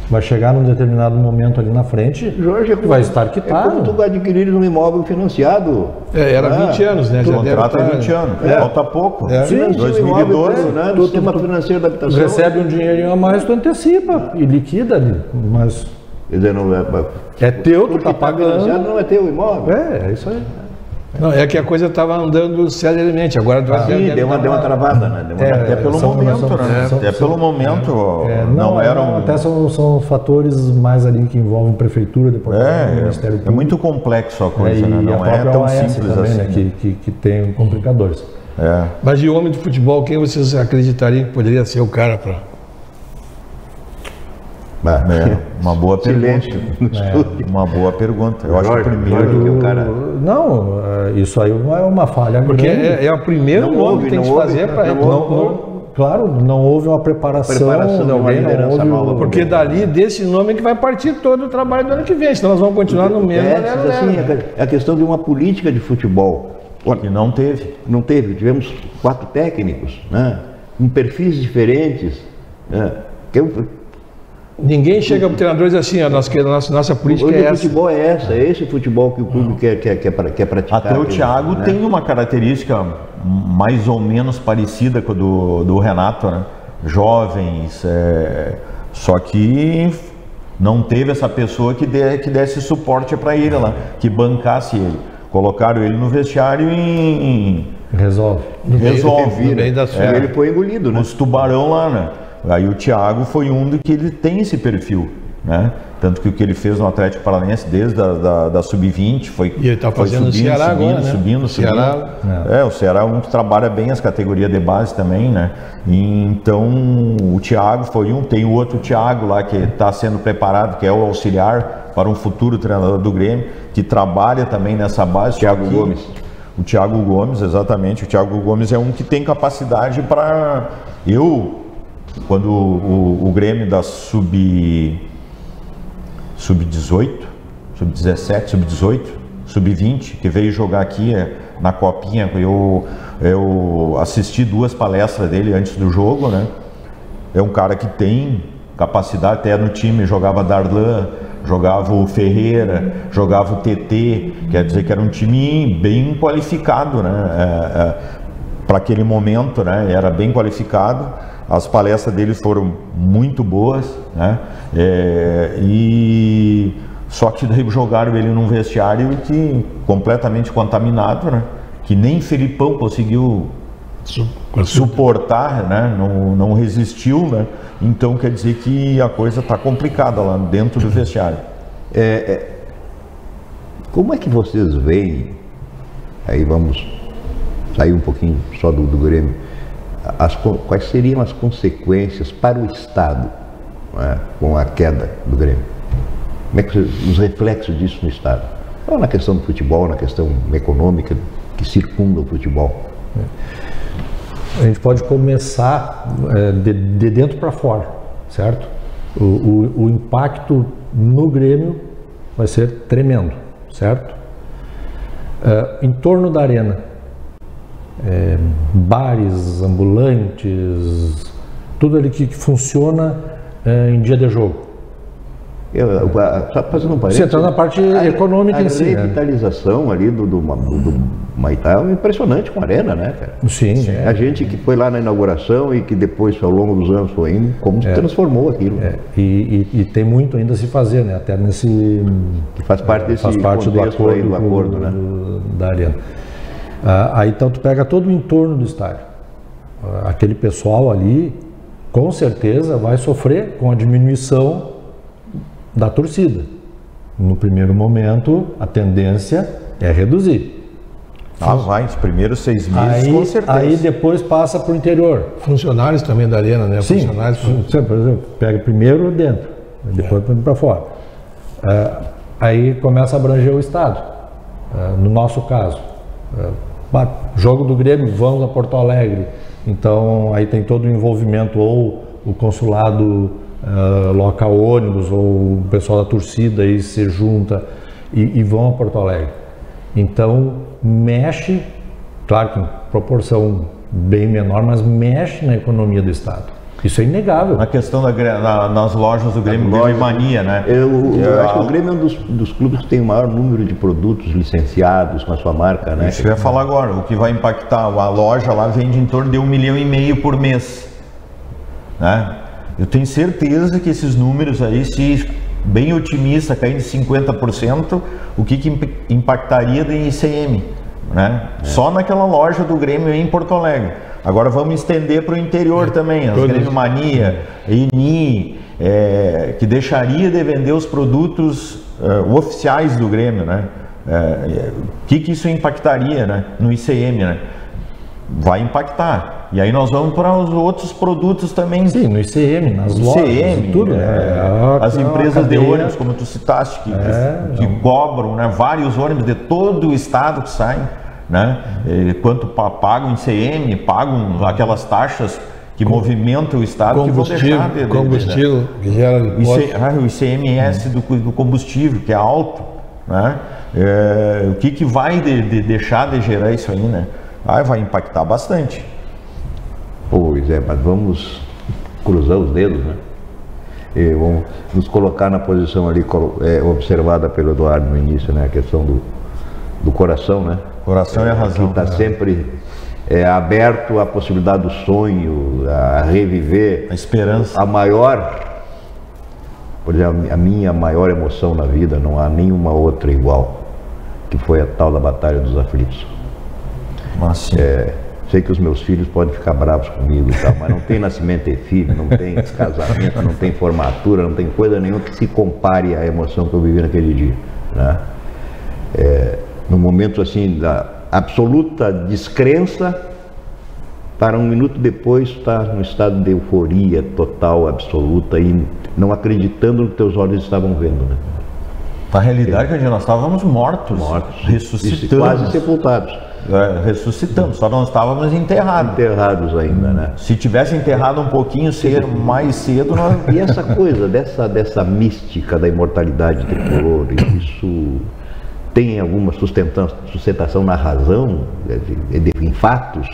Vai chegar num determinado momento ali na frente, Jorge, vai estar quitado. É como tu adquirir um imóvel financiado. Era 20 anos, né? O contrato é 20 anos, falta pouco. Sim, 2012, né? Do sistema financeiro da habitação. Recebe um dinheirinho a mais, tu antecipa e liquida ali. Mas quer dizer, não é teu, tu tá pagando. Não é teu imóvel. É isso aí. Não, é que a coisa estava andando seriamente, agora deu uma travada, né? Até pelo momento, né? Até pelo momento não eram... Até são fatores mais ali que envolvem prefeitura, departamento, Ministério Público. É muito complexo a coisa, né? Não é tão simples também, assim. Né? Que tem complicadores. Mas de homem de futebol, quem vocês acreditariam que poderia ser o cara para... Uma boa pergunta. Uma boa pergunta. Eu acho que o primeiro que o cara... Não, isso aí é uma falha porque grande. é o primeiro nome que tem que fazer para... Claro, não houve uma preparação de alguém, liderança nova. Porque dali, desse nome, que vai partir todo o trabalho do ano que vem, senão nós vamos continuar no mesmo. É a questão de uma política de futebol. Que não teve. Não teve. Tivemos 4 técnicos, né? Com perfis diferentes. Ninguém chega para o treinador e diz assim, nossa política é essa. O futebol é essa, é esse futebol que o clube quer praticar. Até o Thiago tem uma característica mais ou menos parecida com a do Renato, né? Jovens, só que não teve essa pessoa que desse suporte para ele lá, que bancasse ele. Colocaram ele no vestiário e resolve. Ele foi engolido, né? Os tubarão lá, né? Aí o Thiago foi um do que ele tem esse perfil, né? Tanto que o que ele fez no Atlético Paranaense desde da Sub-20 foi... E ele está fazendo no Ceará agora, né? Subindo. O Ceará é um que trabalha bem as categorias de base também, né? E então o Thiago foi um, tem o outro Thiago lá que está sendo preparado, que é o auxiliar para um futuro treinador do Grêmio, que trabalha também nessa base. Thiago Gomes. O Thiago Gomes, exatamente. O Thiago Gomes é um que tem capacidade para... Quando o Grêmio da Sub-18, Sub-17, Sub-18, Sub-20, que veio jogar aqui na Copinha, eu assisti 2 palestras dele antes do jogo, né? É um cara que tem capacidade, até no time jogava Darlan, jogava o Ferreira, jogava o TT, quer dizer que era um time bem qualificado, né? Para aquele momento, né? Era bem qualificado. As palestras dele foram muito boas, né? Só que daí jogaram ele num vestiário completamente contaminado, né? Que nem Felipão conseguiu suportar, né? Não resistiu, né? Então quer dizer que a coisa está complicada lá dentro do vestiário. Como é que vocês veem, aí vamos sair um pouquinho só do Grêmio, quais seriam as consequências para o Estado, né, com a queda do Grêmio? Como é que os reflexos disso no Estado? Não na questão do futebol, na questão econômica que circunda o futebol. A gente pode começar de dentro para fora, certo? O impacto no Grêmio vai ser tremendo, certo? Em torno da arena, bares, ambulantes, tudo ali que funciona em dia de jogo. Só fazendo um parênteses, você entra na parte econômica em si. A revitalização ali do Maitá é impressionante com a arena, né, cara? Sim. A gente que foi lá na inauguração e que depois, ao longo dos anos, foi indo, como se transformou aquilo. E tem muito ainda a se fazer, né? Até nesse... Que faz parte desse do acordo, né? Da arena. Aí então tu pega todo o entorno do estádio. Aquele pessoal ali, com certeza, vai sofrer com a diminuição da torcida. No primeiro momento, a tendência é reduzir. Vai, os primeiros 6 meses, com certeza. Aí depois passa para o interior. Funcionários também da arena, né? Sim, funcionários. Por exemplo, pega primeiro dentro, depois para fora. Aí começa a abranger o estado. No nosso caso, jogo do Grêmio, vamos a Porto Alegre. Então aí tem todo o envolvimento, ou o consulado loca ônibus, ou o pessoal da torcida aí se junta e vão a Porto Alegre. Então mexe, claro que em proporção bem menor, mas mexe na economia do estado. Isso é inegável. Na questão nas lojas do Grêmio, Grêmio Mania, né? Eu acho que o Grêmio é um dos clubes que tem o maior número de produtos licenciados com a sua marca, né? Isso que eu ia falar agora. O que vai impactar, a loja lá vende em torno de 1,5 milhão por mês, né? Eu tenho certeza que esses números aí, se bem otimista, caindo de 50%, o que impactaria de ICM, né? Só naquela loja do Grêmio em Porto Alegre. Agora vamos estender para o interior também, as Grêmio Mania, INI, que deixaria de vender os produtos oficiais do Grêmio, né? O que isso impactaria, né? No ICM, né? Vai impactar. E aí nós vamos para os outros produtos também. Sim, no ICM, nas lojas, tudo. As empresas de ônibus, como tu citaste, que cobram, né, vários ônibus de todo o estado que saem, né? Quanto pagam em ICM, pagam aquelas taxas que movimentam o estado, que vão deixar de... Combustível, que gera... O ICMS do combustível, que é alto, né? O que vai deixar de gerar isso aí, né? Vai impactar bastante. Pois é, mas vamos cruzar os dedos, né? E vamos nos colocar na posição ali observada pelo Eduardo no início, né? A questão do coração, né? Coração é a razão. Que está sempre aberto à possibilidade do sonho, a reviver. A esperança. Por exemplo, a minha maior emoção na vida, não há nenhuma outra igual, que foi a tal da Batalha dos Aflitos. Sei que os meus filhos podem ficar bravos comigo e tal, mas não tem nascimento de filho, não tem casamento, não tem formatura, não tem coisa nenhuma que se compare à emoção que eu vivi naquele dia, né? No momento assim da absoluta descrença, para um minuto depois estar no estado de euforia total, absoluta, e não acreditando no que teus olhos estavam vendo, né? Na realidade, nós estávamos mortos, ressuscitamos. Quase sepultados. Ressuscitamos, só não estávamos enterrados. Enterrados ainda, né? Se tivesse enterrado um pouquinho mais cedo... E essa coisa, dessa mística da imortalidade tricolor, isso tem alguma sustentação na razão, em fatos?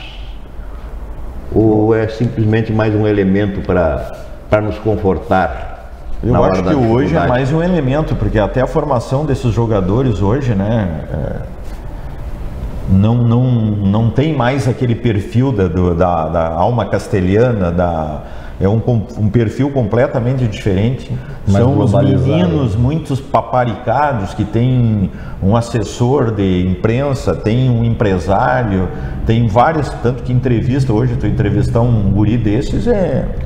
Ou é simplesmente mais um elemento para nos confortar? Eu acho que hoje é mais um elemento, porque até a formação desses jogadores hoje, né, não tem mais aquele perfil da alma castelhana, é um perfil completamente diferente. São os meninos muito paparicados, que tem um assessor de imprensa, tem um empresário, tem vários, tanto que entrevista hoje, tu entrevistar um guri desses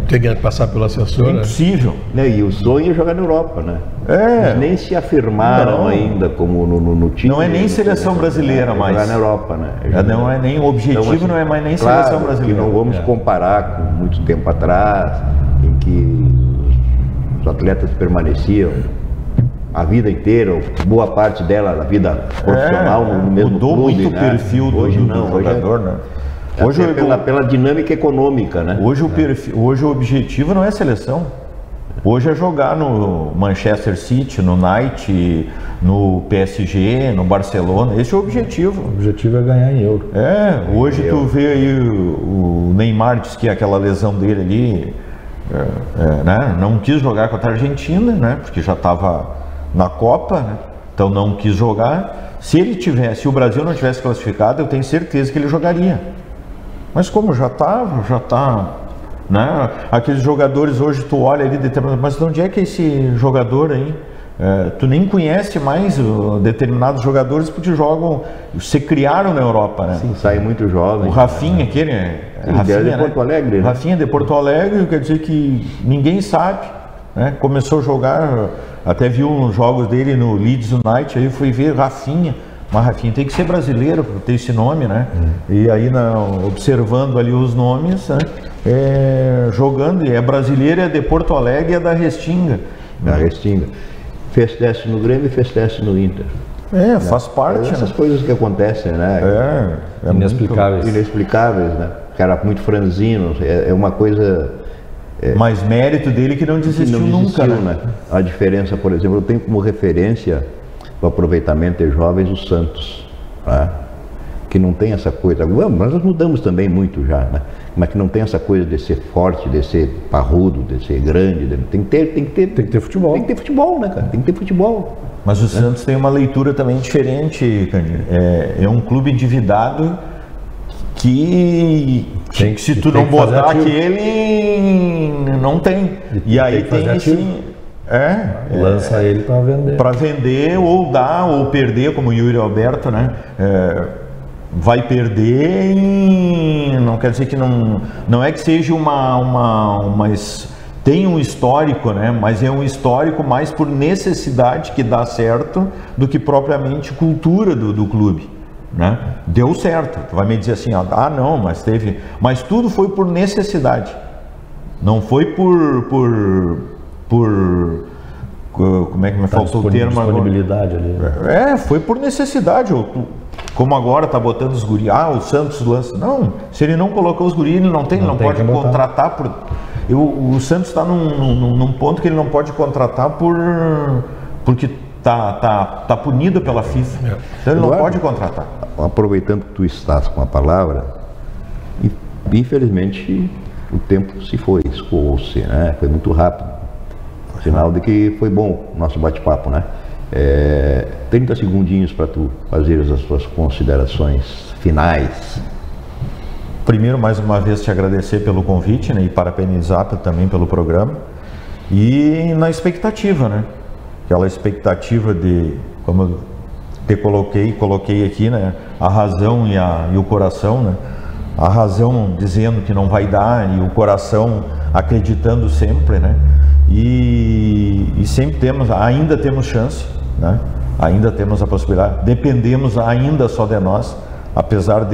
tem que passar pelo assessor, impossível. Né? E o sonho é jogar na Europa, né? Eles nem se afirmaram ainda como no time. Não é nem seleção brasileira mais. Jogar na Europa, né? Não é nem o objetivo, então, assim, não é mais nem seleção brasileira. Que não vamos comparar com muito tempo atrás, em que os atletas permaneciam a vida inteira, boa parte dela, a vida profissional no mesmo mudou clube, muito, né? O perfil do jogador, né? Hoje pela dinâmica econômica, né? Hoje o objetivo não é seleção. Hoje é jogar no Manchester City, no United, no PSG, no Barcelona. Esse é o objetivo. O objetivo é ganhar em euro. Hoje tu vê aí o Neymar, diz que aquela lesão dele ali, né, não quis jogar contra a Argentina, né, porque já estava na Copa, né, então não quis jogar. Se o Brasil não tivesse classificado, eu tenho certeza que ele jogaria. Mas como já está, né? Aqueles jogadores hoje tu olha ali, mas de onde é que é esse jogador aí? Tu nem conhece mais determinados jogadores porque se criaram na Europa, né? Sim, saem muito jovens. O Rafinha, aquele Rafinha é de Porto Alegre, né? Rafinha de Porto Alegre, quer dizer que ninguém sabe, né? Começou a jogar, até viu uns jogos dele no Leeds United, aí fui ver Rafinha. Mas Rafinha tem que ser brasileiro para ter esse nome, né? E aí, observando ali os nomes, né? Jogando, é brasileiro, é de Porto Alegre, é da Restinga. Da Restinga. Fez teste no Grêmio e fez teste no Inter. Faz parte. Essas coisas que acontecem, né? Inexplicáveis. Inexplicáveis, né? Cara muito franzino, é uma coisa... Mas mérito dele que não desistiu nunca, né? A diferença, por exemplo, eu tenho como referência o aproveitamento de jovens o Santos, né? Que não tem essa coisa, nós mudamos também muito já, né? Mas que não tem essa coisa de ser forte, de ser parrudo, de ser grande, tem que ter futebol. Tem que ter futebol, né, cara? Tem que ter futebol. Mas o Santos tem uma leitura também diferente, Cândido. É um clube endividado que se tu não botar aquele, não tem. E aí tem assim... lança ele para vender. Para vender ou dar ou perder, como o Yuri Alberto, né? Vai perder e não quer dizer que não é que seja tem um histórico, né? Mas é um histórico mais por necessidade que dá certo do que propriamente cultura do clube, né? Deu certo. Tu vai me dizer assim, não, mas tudo foi por necessidade. Não foi por como é que me faltou o termo agora? Disponibilidade ali. Foi por necessidade. Como agora tá botando os guri, o Santos lança. Não, se ele não colocou os guri, ele não pode contratar o Santos está num ponto que ele não pode contratar porque tá punido pela FIFA. Então ele não pode contratar. Aproveitando que tu estás com a palavra, infelizmente o tempo se foi, escoou-se, né? Foi muito rápido. Sinal de que foi bom o nosso bate-papo, né? 30 segundinhos para tu fazeres as tuas considerações finais. Primeiro, mais uma vez, te agradecer pelo convite, né? E parabenizar também pelo programa. E na expectativa, né? Aquela expectativa de, como eu te coloquei aqui, né? A razão e o coração, né? A razão dizendo que não vai dar e o coração acreditando sempre, né? E sempre ainda temos chance, né? Ainda temos a possibilidade, dependemos ainda só de nós, apesar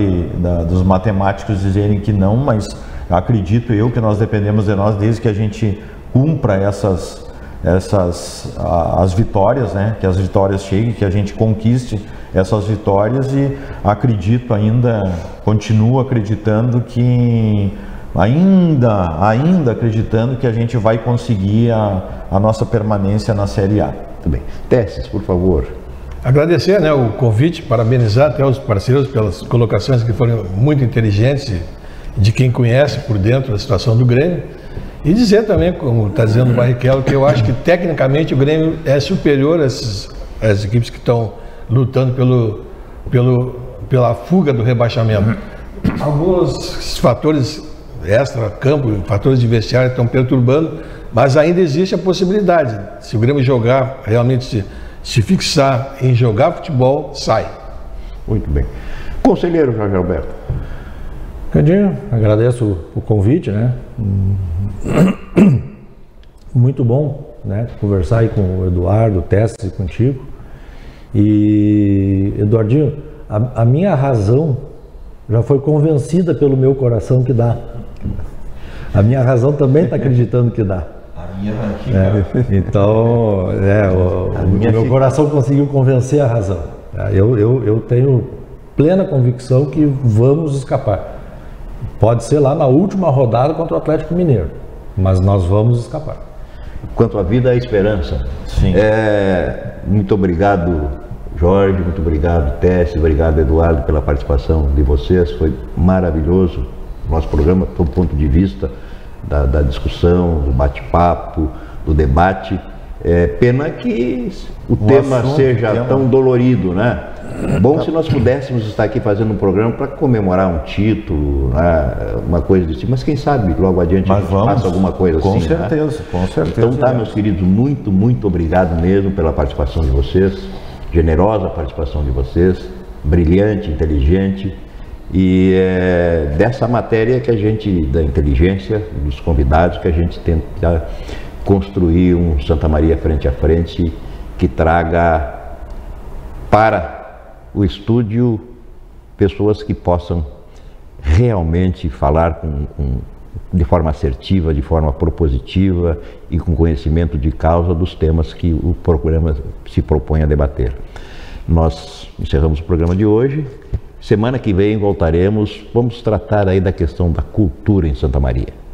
dos matemáticos dizerem que não, mas acredito eu que nós dependemos de nós desde que a gente cumpra as vitórias, né? Que as vitórias cheguem, que a gente conquiste essas vitórias e continuo acreditando que ainda acreditando que a gente vai conseguir a nossa permanência na Série A. Muito bem. Testes, por favor. Agradecer, né, o convite, parabenizar até os parceiros pelas colocações que foram muito inteligentes de quem conhece por dentro da situação do Grêmio. E dizer também, como está dizendo o Barrichello, que eu acho que tecnicamente o Grêmio é superior às equipes que estão lutando pela fuga do rebaixamento. Alguns fatores extra-campo, fatores de vestiário estão perturbando, mas ainda existe a possibilidade. Se o Grêmio jogar, realmente se fixar em jogar futebol, sai. Muito bem. Conselheiro Jorge Alberto. Candinho, agradeço o convite, né? Muito bom, né? Conversar aí com o Eduardo, o Testes e contigo. E, Eduardinho, a minha razão já foi convencida pelo meu coração que dá. A minha razão também está acreditando que dá. Então, o meu coração conseguiu convencer a razão. Eu tenho plena convicção que vamos escapar. Pode ser lá na última rodada contra o Atlético Mineiro, mas nós vamos escapar. Quanto à vida, a esperança. Sim. Muito obrigado, Jorge, muito obrigado, Tessi, obrigado, Eduardo, pela participação de vocês. Foi maravilhoso o nosso programa, do ponto de vista da discussão, do bate-papo, do debate. Pena que o tema seja tão dolorido, né? Bom se nós pudéssemos estar aqui fazendo um programa para comemorar um título, né? Uma coisa desse tipo, mas quem sabe logo adiante a gente faça alguma coisa assim. Com certeza, né? Com certeza. Então tá, meus queridos, muito, muito obrigado mesmo pela participação de vocês, generosa participação de vocês, brilhante, inteligente, e dessa matéria que a gente, da inteligência dos convidados, que a gente tenta construir um Santa Maria frente a frente que traga para o estúdio pessoas que possam realmente falar de forma assertiva, de forma propositiva e com conhecimento de causa dos temas que o programa se propõe a debater. Nós encerramos o programa de hoje. Semana que vem voltaremos, vamos tratar aí da questão da cultura em Santa Maria.